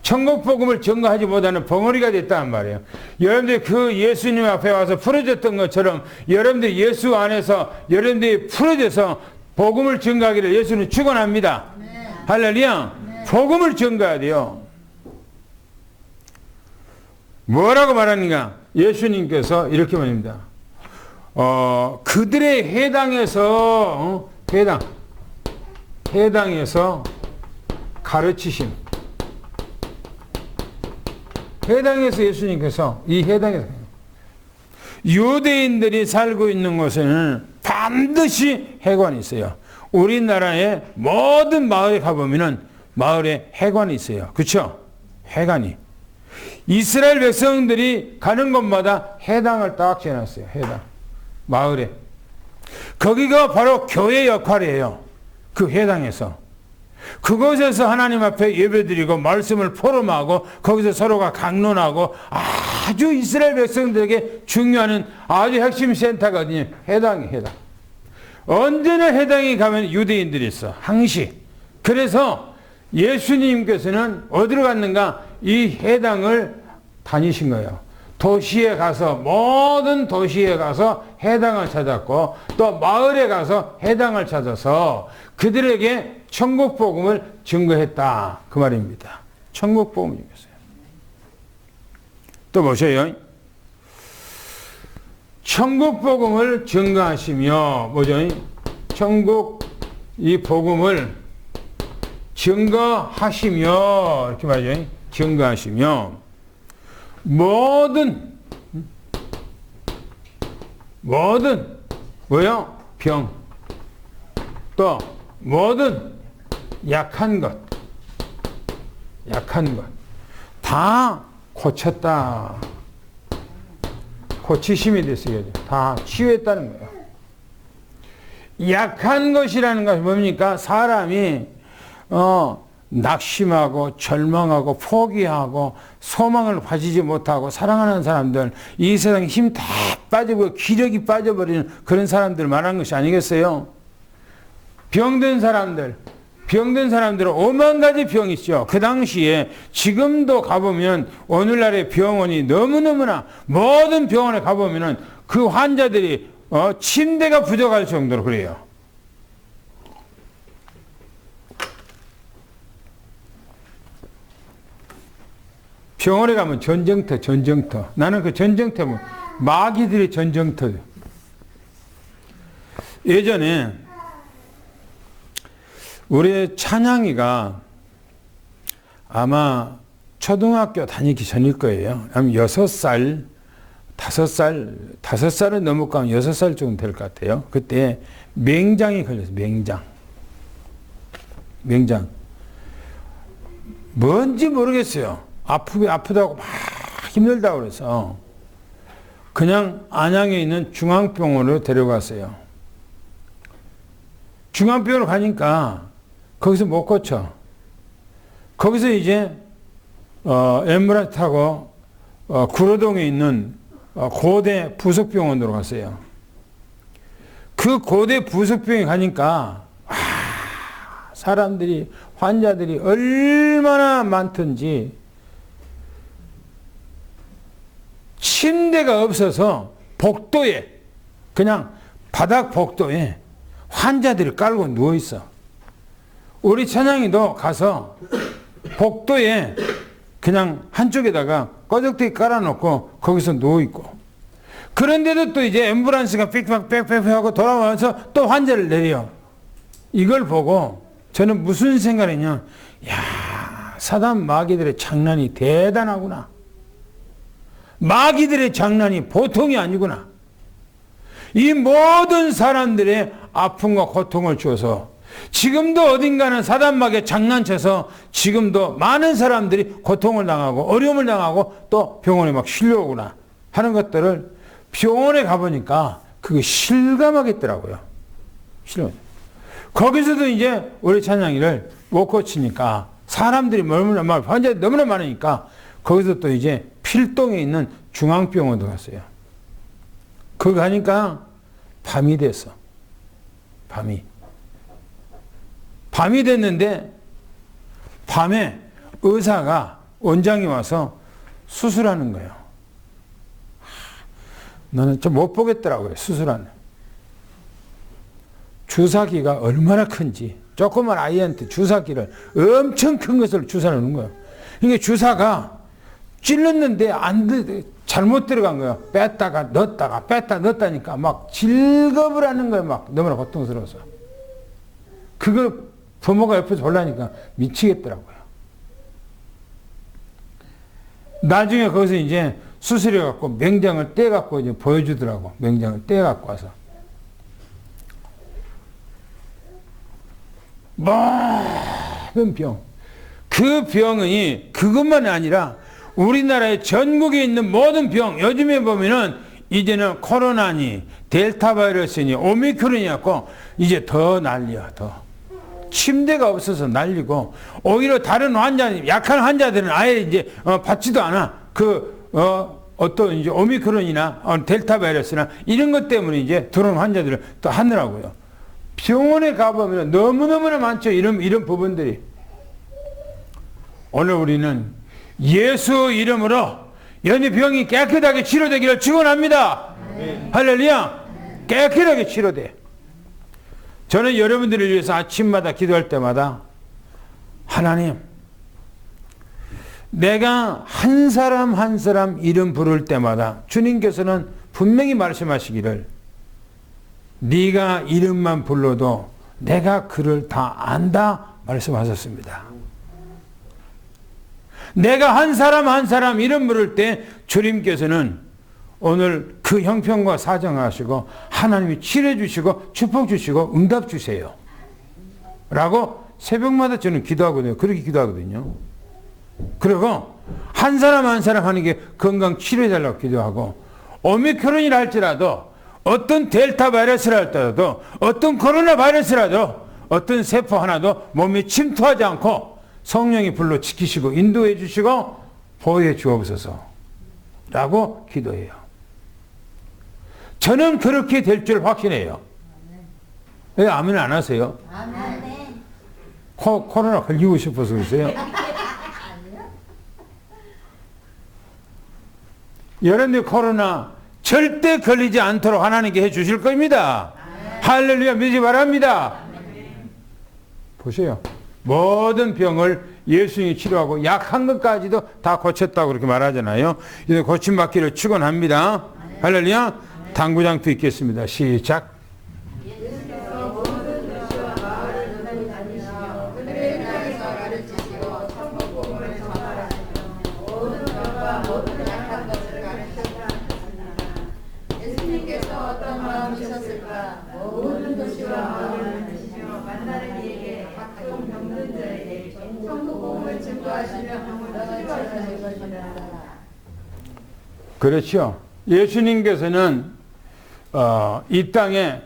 천국복음을 증거하지 못하는 벙어리가 됐다는 말이에요. 여러분들이 그 예수님 앞에 와서 풀어졌던 것처럼 여러분들이 예수 안에서 여러분들이 풀어져서 복음을 증거하기를 예수는 축원합니다. 네. 할렐루야. 네. 복음을 증거해야 돼요. 뭐라고 말하는가? 예수님께서 이렇게 말합니다. 그들의 회당에서 회당에서 가르치심. 회당에서 예수님께서 이 회당에서 유대인들이 살고 있는 곳에는 반드시 회관이 있어요. 우리나라의 모든 마을에 가보면은 마을에 회관이 있어요. 그렇죠? 회관이. 이스라엘 백성들이 가는 곳마다 회당을 딱 지어놨어요. 회당. 마을에. 거기가 바로 교회 역할이에요. 그 회당에서. 그곳에서 하나님 앞에 예배드리고 말씀을 포럼하고 거기서 서로가 강론하고 아주 이스라엘 백성들에게 중요한 아주 핵심 센터거든요. 회당이 회당. 언제나 회당에 가면 유대인들이 있어. 항시. 그래서 예수님께서는 어디로 갔는가? 이 회당을 다니신 거예요. 도시에 가서 모든 도시에 가서 회당을 찾았고 또 마을에 가서 회당을 찾아서 그들에게 천국복음을 증거했다. 그 말입니다. 천국복음을 증거했어요. 또 보세요. 천국복음을 증거하시며 뭐죠? 천국 이 복음을 증거하시며 이렇게 말이죠. 증거하시며 모든 뭐요? 병. 또 모든 약한 것 다 고쳤다. 고치심이 됐어요. 다 치유했다는 거예요. 약한 것이라는 것은 뭡니까? 사람이 낙심하고 절망하고 포기하고 소망을 가지지 못하고 사랑하는 사람들, 이 세상에 힘 다 빠지고 기력이 빠져버리는 그런 사람들 말하는 것이 아니겠어요? 병든 사람들은 오만 가지 병이 있죠. 그 당시에 지금도 가보면 오늘날의 병원이 너무너무나 모든 병원에 가보면은 그 환자들이 침대가 부족할 정도로 그래요. 병원에 가면 전쟁터. 나는 그 전쟁터면 마귀들의 전쟁터. 예전에 우리 찬양이가 아마 초등학교 다니기 전일 거예요. 아니면 6살, 5살은 넘어가면 6살 정도 될 것 같아요. 그때 맹장이 걸렸어요. 맹장. 뭔지 모르겠어요. 아프다고 막 힘들다고 그래서 그냥 안양에 있는 중앙병원으로 데려갔어요. 중앙병원으로 가니까 거기서 못 고쳐. 거기서 이제 앰뷸런스 타고 구로동에 있는 고대 부속병원으로 갔어요. 그 고대 부속병원에 가니까 사람들이 환자들이 얼마나 많던지 침대가 없어서 복도에 그냥 바닥 복도에 환자들이 깔고 누워있어. 우리 찬양이도 가서 복도에 그냥 한쪽에다가 꺼적대기 깔아놓고 거기서 누워있고 그런데도 또 이제 앰뷸런스가 빽빽 하고 돌아와서 또 환자를 내려. 이걸 보고 저는 무슨 생각이냐, 야, 사단 마귀들의 장난이 대단하구나. 마귀들의 장난이 보통이 아니구나. 이 모든 사람들의 아픔과 고통을 주어서 지금도 어딘가는 사단 마귀에 장난쳐서 지금도 많은 사람들이 고통을 당하고 어려움을 당하고 또 병원에 막 실려오구나 하는 것들을 병원에 가보니까 그게 실감하겠더라고요. 거기서도 이제 우리 찬양이를 못 고치니까 사람들이 환자들이 너무나 많으니까 거기서 또 이제 필동에 있는 중앙병원도 갔어요. 거기 가니까 밤이 됐어. 밤이 됐는데 밤에 의사가 원장이 와서 수술하는 거예요. 나는 좀 못 보겠더라고요. 수술하는. 주사기가 얼마나 큰지 조그만 아이한테 주사기를 엄청 큰 것을 주사를 넣는 거예요. 이게 주사가 찔렀는데 잘못 들어간 거예요. 뺐다가 넣었다니까 막 질겁을 하는 거예요. 막 너무나 고통스러워서. 그걸 부모가 옆에서 보려니까 미치겠더라고요. 나중에 거기서 이제 수술해갖고 맹장을 떼갖고 이제 보여주더라고. 맹장을 떼갖고 와서. 모든 병. 그 병이 그것만이 아니라 우리나라의 전국에 있는 모든 병, 요즘에 보면은 이제는 코로나니 델타 바이러스니 오미크론이었고 이제 더 난리야. 더 침대가 없어서 난리고 오히려 다른 환자, 약한 환자들은 아예 이제 받지도 않아. 어떤 이제 오미크론이나 델타 바이러스나 이런 것 때문에 이제 들어온 환자들을 또 하느라고요. 병원에 가보면 너무너무나 많죠. 이런 부분들이. 오늘 우리는 예수 이름으로 여느 병이 깨끗하게 치료되기를 축원합니다. 할렐루야. 깨끗하게 치료돼. 저는 여러분들을 위해서 아침마다 기도할 때마다 하나님, 내가 한 사람 한 사람 이름 부를 때마다 주님께서는 분명히 말씀하시기를 네가 이름만 불러도 내가 그를 다 안다 말씀하셨습니다. 내가 한 사람 한 사람 이름 부를 때 주님께서는 오늘 그 형편과 사정하시고 하나님이 치료해 주시고 축복 주시고 응답 주세요 라고 새벽마다 저는 기도하거든요. 그렇게 기도하거든요. 그리고 한 사람 한 사람 하는 게 건강 치료해 달라고 기도하고 오미크론이라 할지라도 어떤 델타 바이러스라 할지라도 어떤 코로나 바이러스라도 어떤 세포 하나도 몸에 침투하지 않고 성령이 불러 지키시고 인도해 주시고 보호해 주옵소서 라고 기도해요. 저는 그렇게 될 줄 확신해요. 왜 아멘 안 하세요? 아멘. 코로나 걸리고 싶어서 그러세요? 여러분들 코로나 절대 걸리지 않도록 하나님께 해 주실 겁니다. 할렐루야, 믿으시 바랍니다. 보세요. 모든 병을 예수님이 치료하고 약한 것까지도 다 고쳤다고 그렇게 말하잖아요. 이제 고침받기를 축원합니다. 할렐루야. 당구장도 있겠습니다. 시작. 예수님께서 어떤 마음이셨을까? 모든 도시와 마을을 다니시며 만나는 이에게 각종 병든 자에게 천국 복음을 증거하시며 병을 치료하시는 것이다. 그렇죠. 예수님께서는 이 땅에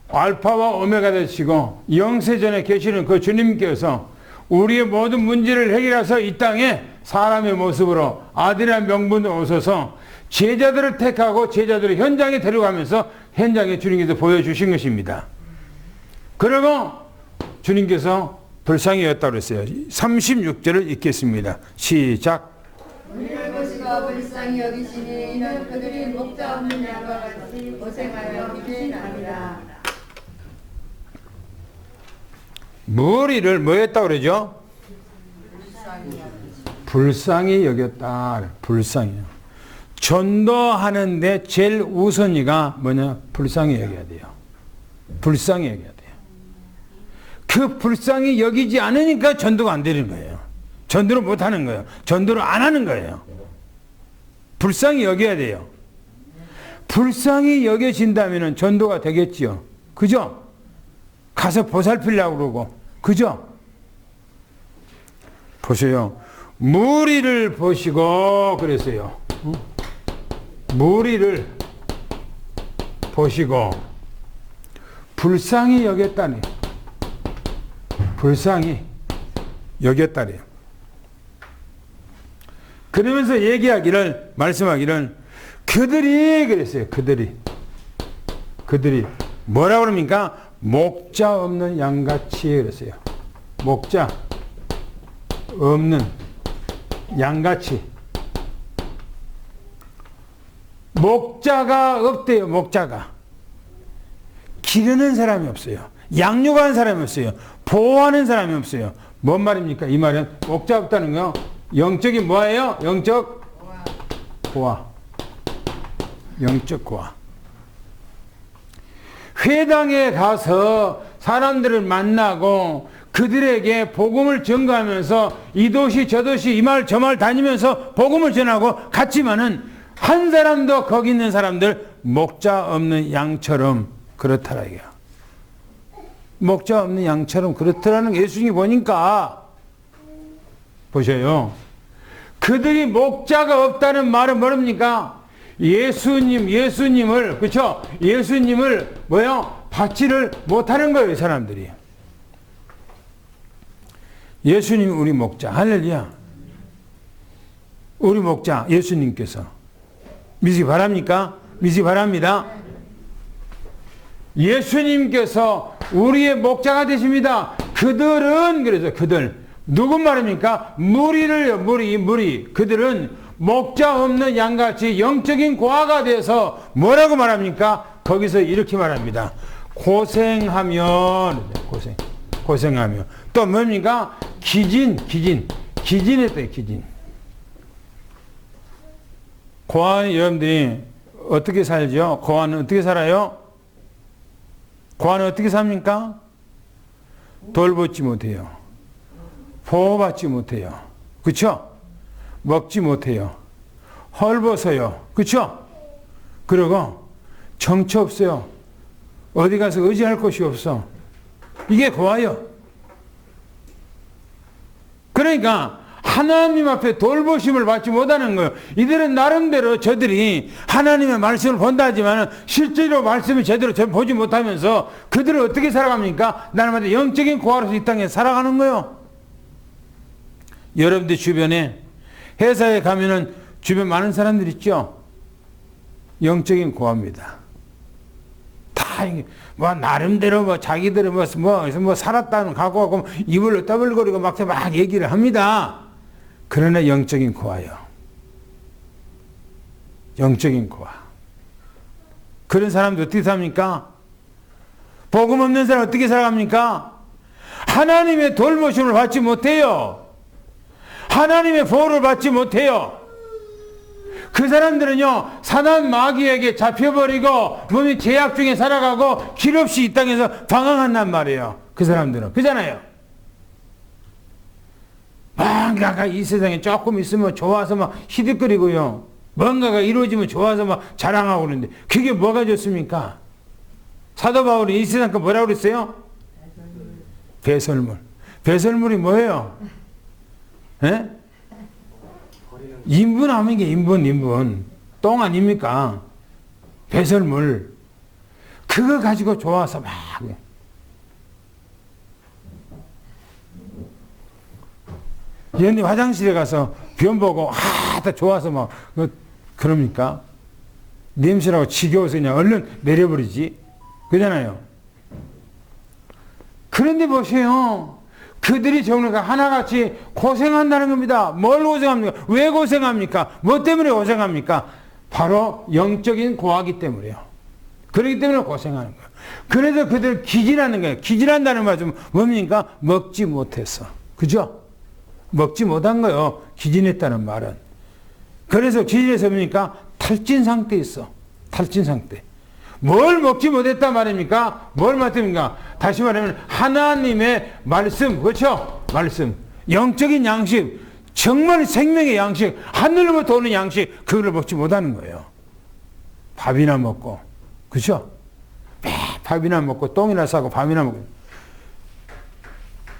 알파와 오메가 되시고 영세전에 계시는 그 주님께서 우리의 모든 문제를 해결해서 이 땅에 사람의 모습으로 아들이란 명분으로 오셔서 제자들을 택하고 제자들을 현장에 데려가면서 현장에 주님께서 보여주신 것입니다. 그리고 주님께서 불쌍히 여겼다고 그랬어요. 36절을 읽겠습니다. 시작. 우리를 보시고 불쌍히 여기시니 이는 그들이 목자 없는 양과 같이 고생하여 힘쓰나이다. 머리를 뭐 했다고 그러죠? 불쌍히 여겼다. 불쌍히요. 전도하는데 제일 우선이가 뭐냐? 불쌍히 여겨야 돼요. 불쌍히 여겨야 돼요. 그 불쌍히 여기지 않으니까 전도가 안 되는 거예요. 전도를 못 하는 거예요. 전도를 안 하는 거예요. 불쌍히 여겨야 돼요. 불쌍히 여겨진다면 전도가 되겠지요. 그죠? 가서 보살피려고 그러고. 그죠? 보세요. 무리를 보시고 그랬어요. 무리를 보시고 불쌍히 여겼다니. 불쌍히 여겼다래요. 그러면서 얘기하기를, 말씀하기를, 그들이 그랬어요. 그들이 뭐라고 그럽니까? 목자 없는 양같이 그랬어요. 목자 없는 양같이. 목자가 없대요. 목자가. 기르는 사람이 없어요. 양육하는 사람이 없어요. 보호하는 사람이 없어요. 뭔 말입니까? 이 말은 목자 없다는 거요. 영적인 뭐예요? 영적 고아. 영적 고아. 회당에 가서 사람들을 만나고 그들에게 복음을 전가하면서 이 도시 저 도시 이 마을 저 마을 다니면서 복음을 전하고 갔지만은 한 사람도 거기 있는 사람들 목자 없는 양처럼 그렇더라 이게. 목자 없는 양처럼 그렇더라는 게 예수님이 보니까 보셔요. 그들이 목자가 없다는 말은 뭡니까? 예수님을 그렇죠? 예수님을 받지를 못하는 거예요, 이 사람들이. 예수님이 우리 목자. 할렐루야. 우리 목자 예수님께서 믿으시 바랍니까? 믿으시 바랍니다. 예수님께서 우리의 목자가 되십니다. 그들은 그래서 그들 누구 말입니까? 무리. 그들은 목자 없는 양같이 영적인 고아가 돼서 뭐라고 말합니까? 거기서 이렇게 말합니다. 고생하며 또 뭡니까? 기진했대요. 기진. 고아는 여러분들이 어떻게 살죠? 고아는 어떻게 살아요? 고아는 어떻게 삽니까? 돌보지 못해요. 보호받지 못해요. 그쵸? 먹지 못해요. 헐벗어요. 그쵸? 그리고 정처 없어요. 어디 가서 의지할 곳이 없어. 이게 고아요. 그러니까 하나님 앞에 돌보심을 받지 못하는 거예요. 이들은 나름대로 저들이 하나님의 말씀을 본다 하지만 실제로 말씀을 제대로 보지 못하면서 그들을 어떻게 살아갑니까? 나름대로 영적인 고아로서 이 땅에 살아가는 거예요. 여러분들 주변에 회사에 가면은 주변 많은 사람들 있죠? 영적인 고아입니다. 다 나름대로 자기들은 살았다는 각오하고 입을 떠벌거리고 막 얘기를 합니다. 그러나 영적인 고아요. 영적인 고아. 그런 사람들 어떻게 삽니까? 복음 없는 사람 어떻게 살아갑니까? 하나님의 돌보심을 받지 못해요. 하나님의 보호를 받지 못해요. 그 사람들은요, 사단 마귀에게 잡혀버리고 몸이 죄악 중에 살아가고 길 없이 이 땅에서 방황한단 말이에요. 그 사람들은. 그잖아요. 뭔가가 이 세상에 조금 있으면 좋아서 막 히득거리고요. 뭔가가 이루어지면 좋아서 막 자랑하고 그러는데 그게 뭐가 좋습니까? 사도 바울이 이 세상 거 뭐라고 그랬어요? 배설물. 배설물이 뭐예요? 예? 인분 하는 게 인분. 똥 아닙니까? 배설물. 그거 가지고 좋아서 막. 얘네 화장실에 가서 변 보고, 다 좋아서 막, 그럽니까? 냄새라고 지겨워서 그냥 얼른 내려버리지. 그잖아요. 그런데 보세요. 그들이 정말 하나같이 고생한다는 겁니다. 뭘 고생합니까? 왜 고생합니까? 뭐 때문에 고생합니까? 바로 영적인 고하기 때문에요. 그렇기 때문에 고생하는 거예요. 그래서 그들 기질하는 거예요. 기질한다는 말은 뭡니까? 먹지 못했어. 그죠? 먹지 못한 거예요. 기진했다는 말은. 그래서 기진해서 뭡니까? 탈진 상태에 있어. 탈진 상태. 뭘 먹지 못했단 말입니까? 뭘 말입니까? 다시 말하면 하나님의 말씀, 그렇죠? 말씀. 영적인 양식, 정말 생명의 양식, 하늘로부터 오는 양식, 그걸 먹지 못하는 거예요. 밥이나 먹고, 그렇죠? 밥이나 먹고 똥이나 싸고 밥이나 먹고.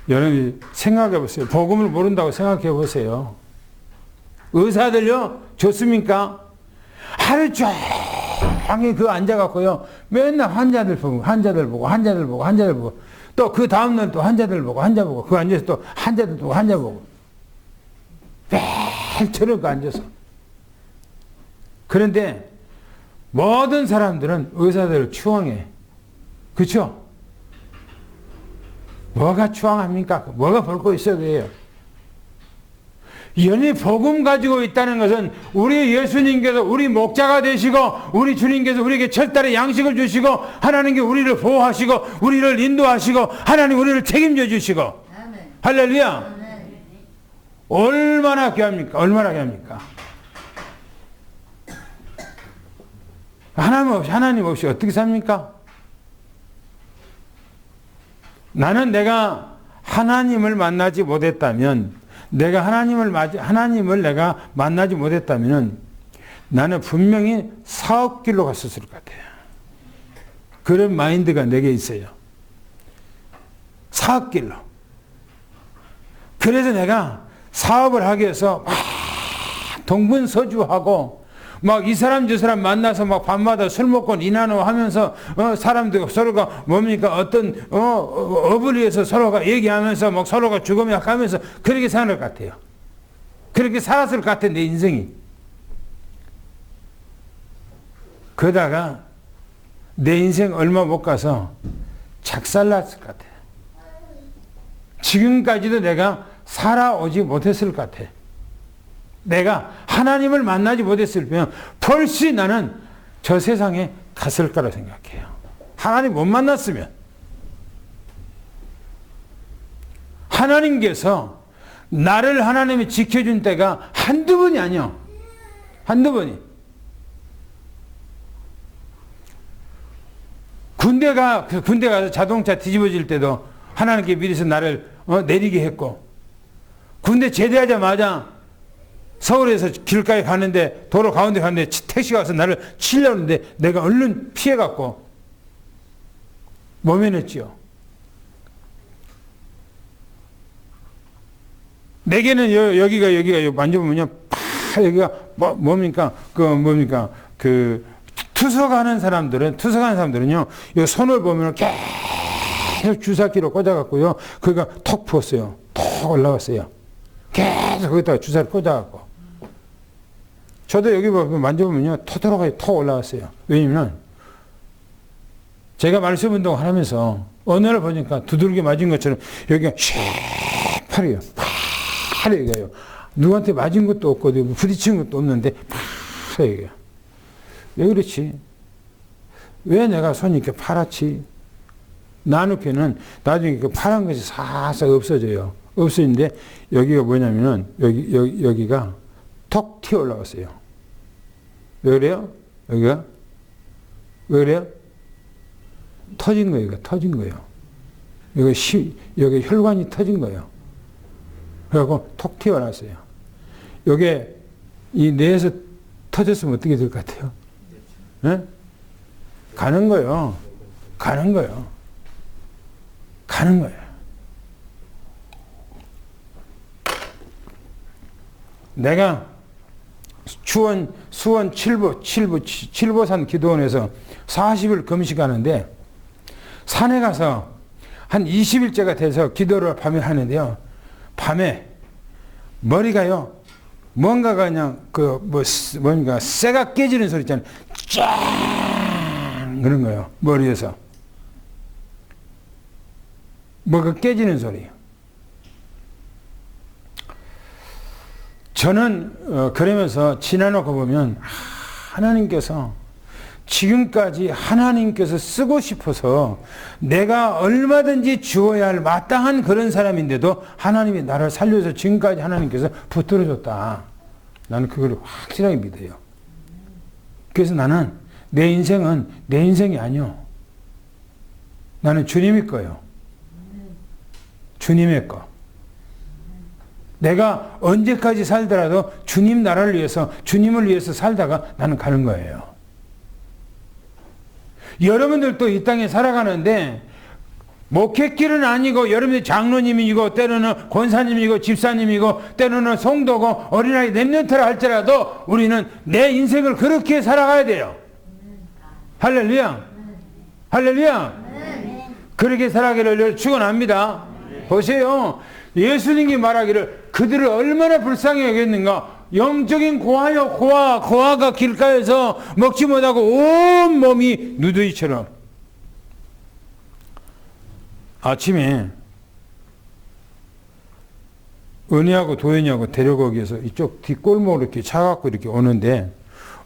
여러분이 생각해 보세요. 복음을 모른다고 생각해 보세요. 의사들요, 좋습니까? 하루 종일 그 앉아갖고요, 맨날 환자들 보고, 또 그 다음날 또 환자들 보고, 그 앉아서 또 환자들 보고, 환자 보고. 매일 저렇게 앉아서. 그런데 모든 사람들은 의사들을 추앙해. 그렇죠? 뭐가 추앙합니까? 뭐가 볼 거 있어야 돼요? 연히 복음 가지고 있다는 것은 우리 예수님께서 우리 목자가 되시고 우리 주님께서 우리에게 철달의 양식을 주시고 하나님께 우리를 보호하시고 우리를 인도하시고 하나님 우리를 책임져 주시고 아멘. 할렐루야. 아멘. 얼마나 귀합니까? 얼마나 귀합니까? 하나님 없이 어떻게 삽니까? 나는 내가 하나님을 만나지 못했다면 하나님을 내가 만나지 못했다면 나는 분명히 사업길로 갔었을 것 같아요. 그런 마인드가 내게 있어요. 사업길로. 그래서 내가 사업을 하기 위해서 막 동분서주하고 막 이 사람 저 사람 만나서 막 밤마다 술 먹고 니나노 하면서 사람들 서로가 뭡니까 어떤 업을 위해서 서로가 얘기하면서 막 서로가 죽으며 가면서 그렇게 사는 것 같아요. 그렇게 살았을 것 같아 내 인생이. 그러다가 내 인생 얼마 못 가서 작살났을 것 같아. 지금까지도 내가 살아오지 못했을 것 같아. 내가 하나님을 만나지 못했으면 벌써 나는 저 세상에 갔을 거라 생각해요. 하나님 못 만났으면. 하나님께서 나를 하나님이 지켜준 때가 한두 번이 아니야. 한두 번이. 군대 가서 자동차 뒤집어질 때도 하나님께 미리서 나를 내리게 했고, 군대 제대하자마자 서울에서 길가에 가는데 도로 가운데 가는데 택시가 와서 나를 치려는데 내가 얼른 피해갖고 모면했지요. 내게는 여기가 만져보면요, 여기가 뭡니까 투석하는 사람들은요, 이 손을 보면 계속 주사기로 꽂아갖고요, 그가 톡 부었어요. 톡 올라갔어요. 계속 거기다가 주사를 꽂아갖고. 저도 여기 만져보면요, 토도로가 톡 올라갔어요. 왜냐면, 제가 말씀 운동을 하면서, 어느 날 보니까 두들겨 맞은 것처럼, 여기가 파래요. 파래요. 누구한테 맞은 것도 없고, 부딪힌 것도 없는데, 파래요. 왜 그렇지? 왜 내가 손이 이렇게 파랗지? 나누게는 나중에 그 파란 것이 사싹 없어져요. 없어지는데 여기가 뭐냐면은 여기가 톡 튀어 올라갔어요. 왜 그래요? 여기가? 왜 그래요? 터진 거예요. 터진 거예요. 여기 혈관이 터진 거예요. 그래갖고 톡 튀어나왔어요. 여기에 이 뇌에서 터졌으면 어떻게 될 것 같아요? 네? 가는 거예요. 가는 거예요. 가는 거예요. 내가 수원 칠보산 기도원에서 40일 금식하는데 산에 가서 한 20일째가 돼서 기도를 밤에 하는데요. 밤에 머리가요. 뭔가가 그냥 뭔가 쇠가 깨지는 소리 있잖아요. 쫙 그런 거예요. 머리에서. 뭐가 깨지는 소리. 저는 그러면서 지나놓고 보면 하나님께서 지금까지 하나님께서 쓰고 싶어서 내가 얼마든지 주어야 할 마땅한 그런 사람인데도 하나님이 나를 살려서 지금까지 하나님께서 붙들어줬다. 나는 그걸 확실하게 믿어요. 그래서 나는 내 인생은 내 인생이 아니요. 나는 주님의 거예요. 주님의 거. 내가 언제까지 살더라도 주님 나라를 위해서 주님을 위해서 살다가 나는 가는 거예요. 여러분들도 이 땅에 살아가는데 목회길은 아니고 여러분들 장로님이고 때로는 권사님이고 집사님이고 때로는 성도고 어린아이 랩런트라 할지라도 우리는 내 인생을 그렇게 살아가야 돼요. 할렐루야. 할렐루야. 그렇게 살아가기를 축원합니다. 보세요. 예수님이 말하기를 그들을 얼마나 불쌍히 여겼는가. 영적인 고아가 길가에서 먹지 못하고 온 몸이 누더기처럼. 아침에 은희하고 도현이하고 데려가기 위해서 이쪽 뒷골목으로 이렇게 차갖고 이렇게 오는데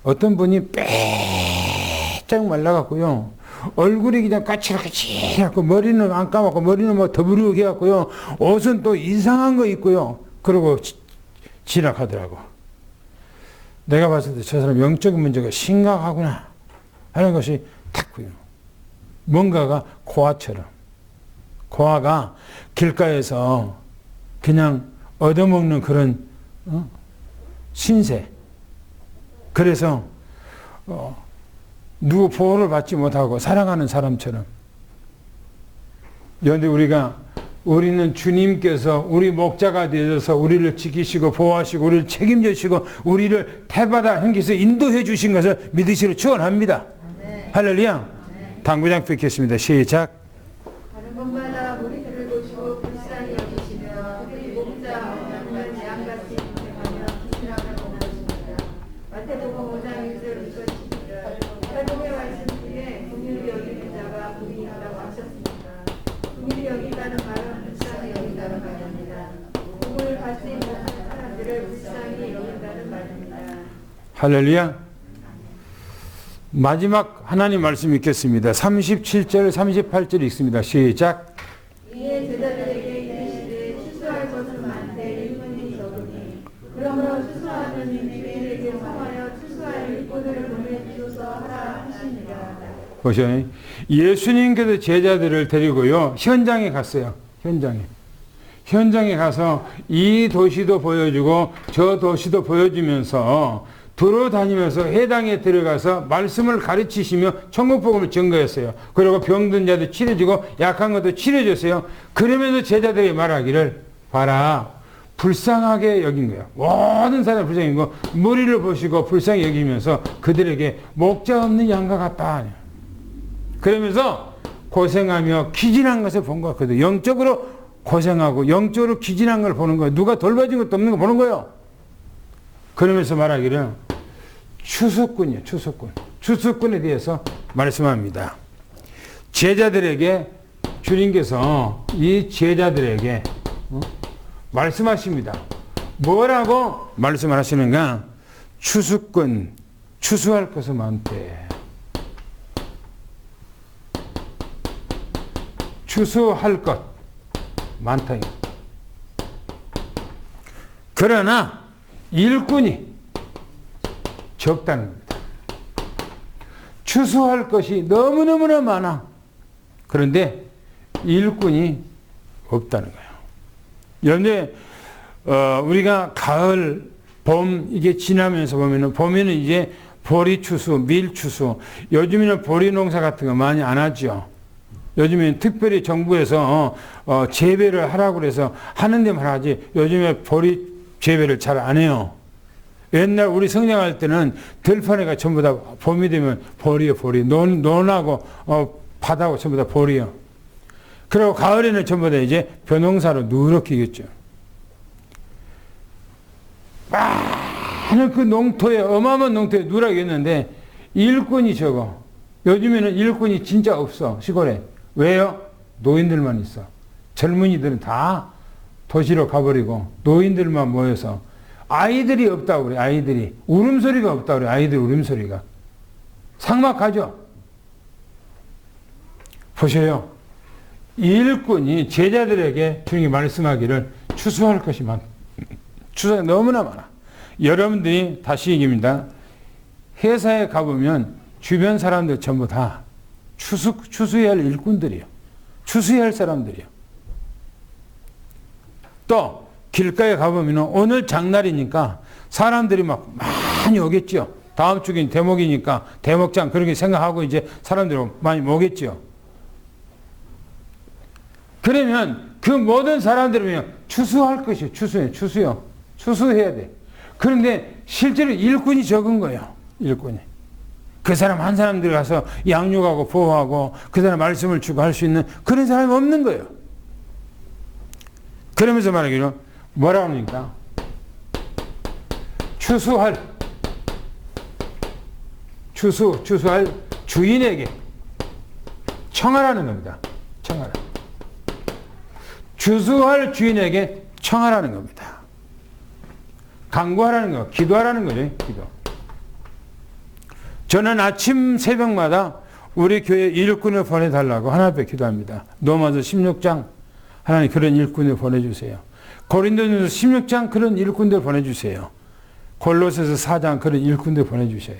어떤 분이 빼짝 말라갖고요. 얼굴이 그냥 까칠까칠하고 머리는 안 감았고 머리는 뭐 더부룩해 갖고요. 옷은 또 이상한 거 입고요. 그러고 지나가더라고. 내가 봤을 때 저 사람 영적인 문제가 심각하구나 하는 것이 딱 보여요. 뭔가가 고아처럼. 고아가 길가에서 그냥 얻어먹는 그런 신세. 그래서 누구 보호를 받지 못하고 살아가는 사람처럼. 그런데 우리는 주님께서 우리 목자가 되셔서 우리를 지키시고 보호하시고 우리를 책임져 주시고 우리를 태바다 행기에서 인도해 주신 것을 믿으시기를 축원합니다. 할렐루야. 당구장 뵙겠습니다. 시작. 가는 곳마다 우리들을 보시고 불쌍히 여기시며 그들이 목자 없는 양같이 인생하며 기신함을 원하십니다. 마태복음 5장 1절 이것입니다. 회복의 말씀 중에 긍휼히 여기는 자가 복이 있다고 하셨습니다. 긍휼히 여긴다는 말은 불쌍히 여긴다는 말입니다. 복을 받지 못하는 사람들을 불쌍히 여긴다는 말입니다. 할렐루야. 마지막 하나님 말씀 읽겠습니다. 37절 38절 읽습니다. 시작. 이에 제자들에게 이르시되 추수할 것은 많되 일꾼이 적으니 그러므로 추수하는 이는 그들에게 성하여 추수할 일꾼을 보내주소서 하라 하시니라. 보셔요. 예수님께서 제자들을 데리고요. 현장에 갔어요. 현장에 가서 이 도시도 보여주고 저 도시도 보여주면서 돌아다니면서 해당에 들어가서 말씀을 가르치시며 천국복음을 증거했어요. 그리고 병든 자도 치료주고 약한 것도 치료줬어요. 그러면서 제자들이 말하기를 봐라. 불쌍하게 여긴 거예요. 모든 사람이 불쌍히 여기고 무리를 보시고 불쌍히 여기면서 그들에게 목자 없는 양과 같다. 그러면서 고생하며 기진한 것을 본 것 같거든요. 영적으로 고생하고 영적으로 기진한 걸 보는 거예요. 누가 돌봐준 것도 없는 거 보는 거예요. 그러면서 말하기를 추수꾼이에요. 추수꾼에 대해서 말씀합니다. 제자들에게 주님께서 이 제자들에게 말씀하십니다. 뭐라고 말씀을 하시는가? 추수꾼, 추수할 것은 많대. 추수할 것 많다. 그러나 일꾼이 적다는 겁니다. 추수할 것이 너무너무나 많아. 그런데 일꾼이 없다는 거예요. 그런데 우리가 가을, 봄 이게 지나면서 보면은 봄에는 이제 보리 추수, 밀 추수. 요즘에는 보리 농사 같은 거 많이 안 하죠. 요즘에는 특별히 정부에서 재배를 하라고 그래서 하는 데만 하지 요즘에 보리 재배를 잘 안 해요. 옛날 우리 성장할 때는 들판에가 전부 다 봄이 되면 보리요, 보리. 논하고 밭하고 전부 다 보리요. 그리고 가을에는 전부 다 이제 벼농사로 누렇게 익었죠. 많은 그 농토에, 어마어마한 농토에 누락이 있는데 일꾼이 적어. 요즘에는 일꾼이 진짜 없어, 시골에. 왜요? 노인들만 있어. 젊은이들은 다 도시로 가버리고 노인들만 모여서 아이들이 없다고 그래. 아이들이 울음소리가 없다고 그래. 아이들 울음소리가 삭막하죠. 보세요. 일꾼이 제자들에게 주님이 말씀하기를 추수할 것이 많다. 추수가 너무나 많아. 여러분들이 다시 얘기합니다. 회사에 가보면 주변 사람들 전부 다 추수해야 할 일꾼들이요. 추수해야 할 사람들이요. 또 길가에 가보면 오늘 장날이니까 사람들이 막 많이 오겠죠. 다음 주긴 대목이니까 대목장 그렇게 생각하고 이제 사람들이 많이 오겠죠. 그러면 그 모든 사람들이 추수할 것이요. 추수요. 추수해야 돼. 그런데 실제로 일꾼이 적은 거예요. 일꾼이. 그 사람 한 사람 들어가서 양육하고 보호하고 그 사람 말씀을 주고 할 수 있는 그런 사람이 없는 거예요. 그러면서 말하기로 뭐라고 합니까? 추수할 주인에게 청하라는 겁니다. 청하라. 추수할 주인에게 청하라는 겁니다. 간구하라는 거, 기도하라는 거죠. 기도. 저는 아침 새벽마다 우리 교회 일꾼을 보내달라고 하나님 앞에 기도합니다. 로마서 16장 하나님 그런 일꾼을 보내주세요. 고린도전서 16장 그런 일꾼들 보내주세요. 골로새서 4장 그런 일꾼들 보내주세요.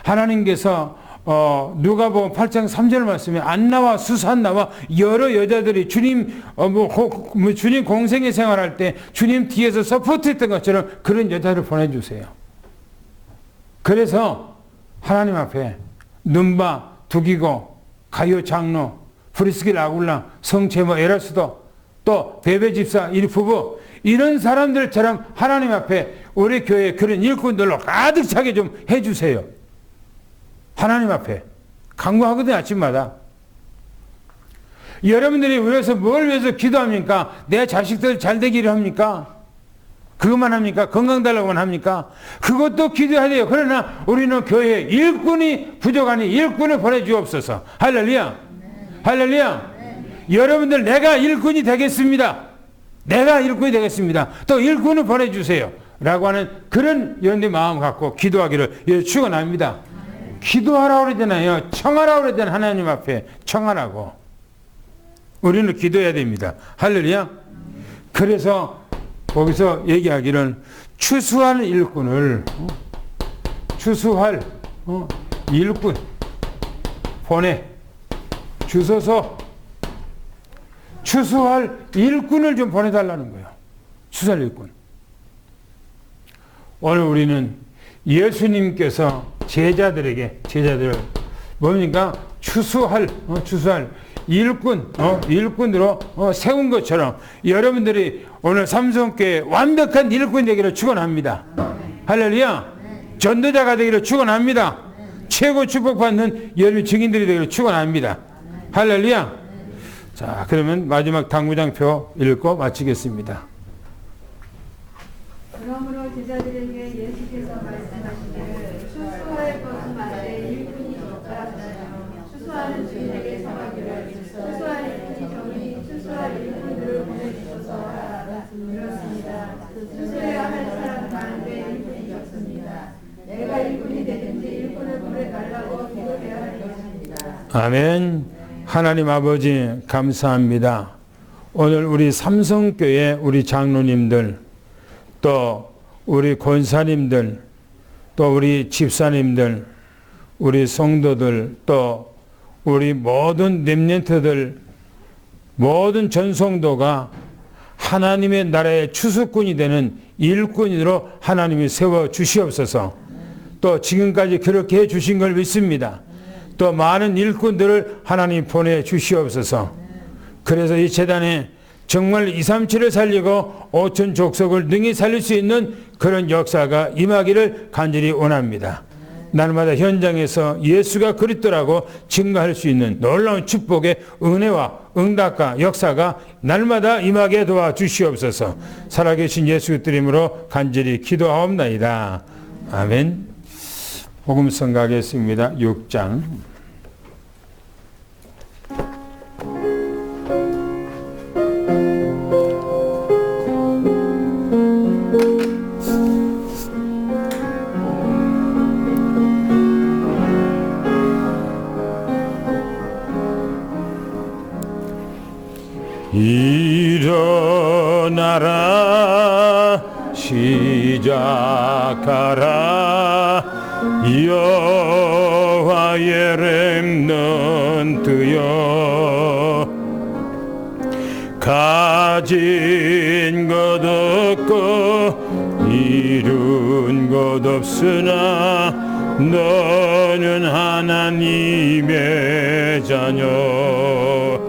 하나님께서 누가복음 8장 3절 말씀에 안나와 수산나와 여러 여자들이 주님 주님 공생의 생활할 때 주님 뒤에서 서포트했던 것처럼 그런 여자를 보내주세요. 그래서 하나님 앞에 눈바, 두기고, 가요 장로, 프리스길 아굴라, 성체모 에라스도, 또 베베 집사 이 부부 이런 사람들처럼 하나님 앞에 우리 교회 그런 일꾼들로 가득 차게 좀 해주세요. 하나님 앞에 간구하거든요. 아침마다. 여러분들이 위해서 뭘 위해서 기도합니까? 내 자식들 잘 되기를 합니까? 그것만 합니까? 건강 달라고만 합니까? 그것도 기도해야 돼요. 그러나 우리는 교회에 일꾼이 부족하니 일꾼을 보내주옵소서. 할렐루야. 할렐루야. 여러분들 내가 일꾼이 되겠습니다. 내가 일꾼이 되겠습니다. 또 일꾼을 보내주세요. 라고 하는 그런 여러분들의 마음 갖고 기도하기를 축원합니다. 기도하라고 그러잖아요. 청하라고 그러잖아요. 하나님 앞에 청하라고. 우리는 기도해야 됩니다. 할렐루야. 그래서 거기서 얘기하기를 추수할 일꾼을 추수할 일꾼 보내 주소서. 추수할 일꾼을 좀 보내달라는 거예요. 추수할 일꾼. 오늘 우리는 예수님께서 제자들에게 뭡니까? 추수할 일꾼으로 세운 것처럼 여러분들이 오늘 삼성교회 완벽한 일꾼이 되기를 축원합니다. 할렐루야. 전도자가 되기를 축원합니다. 최고 축복받는 여러분 증인들이 되기를 축원합니다. 할렐루야. 자, 그러면 마지막 당구장표 읽고 마치겠습니다. 그러므로 제자들에게 예수께서 말씀하시기를 추수할 것은 많은데 일꾼이 적다. 추수하는 주인에게 청하기를 추수할 일꾼이 적으니 추수할 일꾼들을 보내주소서 하라. 그렇습니다. 추수해야 할 사람 많은데 일꾼이 적습니다. 내가 일꾼이 되든지 일꾼을 보내달라고 기도해야 할 것입니다. 아멘. 하나님 아버지 감사합니다. 오늘 우리 삼성교회 우리 장로님들, 또 우리 권사님들, 또 우리 집사님들, 우리 성도들, 또 우리 모든 렘넌트들, 모든 전성도가 하나님의 나라의 추수꾼이 되는 일꾼으로 하나님이 세워 주시옵소서. 또 지금까지 그렇게 해 주신 걸 믿습니다. 또 많은 일꾼들을 하나님 보내 주시옵소서. 그래서 이 재단에 정말 237을 살리고 5천 족속을 능히 살릴 수 있는 그런 역사가 임하기를 간절히 원합니다. 날마다 현장에서 예수가 그리스도라고 증거할 수 있는 놀라운 축복의 은혜와 응답과 역사가 날마다 임하게 도와주시옵소서. 살아계신 예수 그리스도 이름으로 간절히 기도하옵나이다. 아멘. 복음성 가겠습니다. 6장. 일어나라 시작하라 여호와의 렘넌트여 가진 것 없고 이룬 것 없으나 너는 하나님의 자녀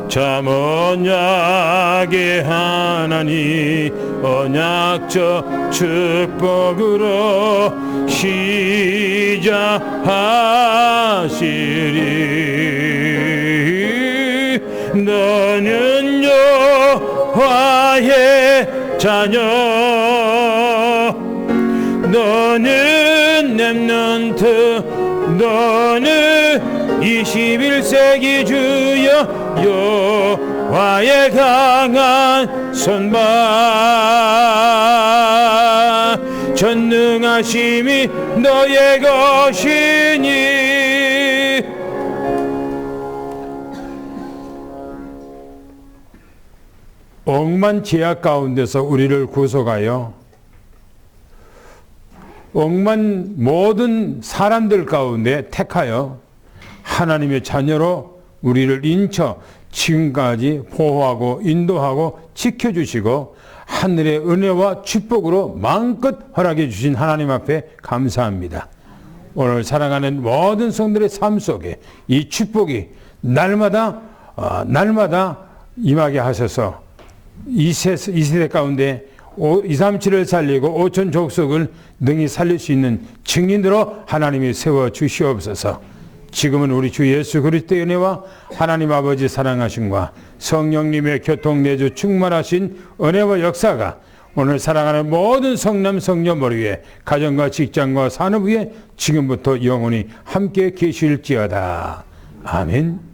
참 언약의 하나님 언약적 축복으로 시작하시리 너는 여호와의 자녀 너는 렘넌트 너는 21세기 주여 여호와의 강한 손바 전능하심이 너의 것이니 억만 제약 가운데서 우리를 구속하여 억만 모든 사람들 가운데 택하여 하나님의 자녀로 우리를 인쳐 지금까지 보호하고 인도하고 지켜주시고 하늘의 은혜와 축복으로 마음껏 허락해 주신 하나님 앞에 감사합니다. 오늘 사랑하는 모든 성들의 삶 속에 이 축복이 날마다 임하게 하셔서 이 세대 가운데 237을 살리고 5천 족속을 능히 살릴 수 있는 증인으로 하나님이 세워 주시옵소서. 지금은 우리 주 예수 그리스도의 은혜와 하나님 아버지 사랑하심과 성령님의 교통 내주 충만하신 은혜와 역사가 오늘 사랑하는 모든 성남 성녀 머리 위에 가정과 직장과 산업 위에 지금부터 영원히 함께 계실지어다. 아멘.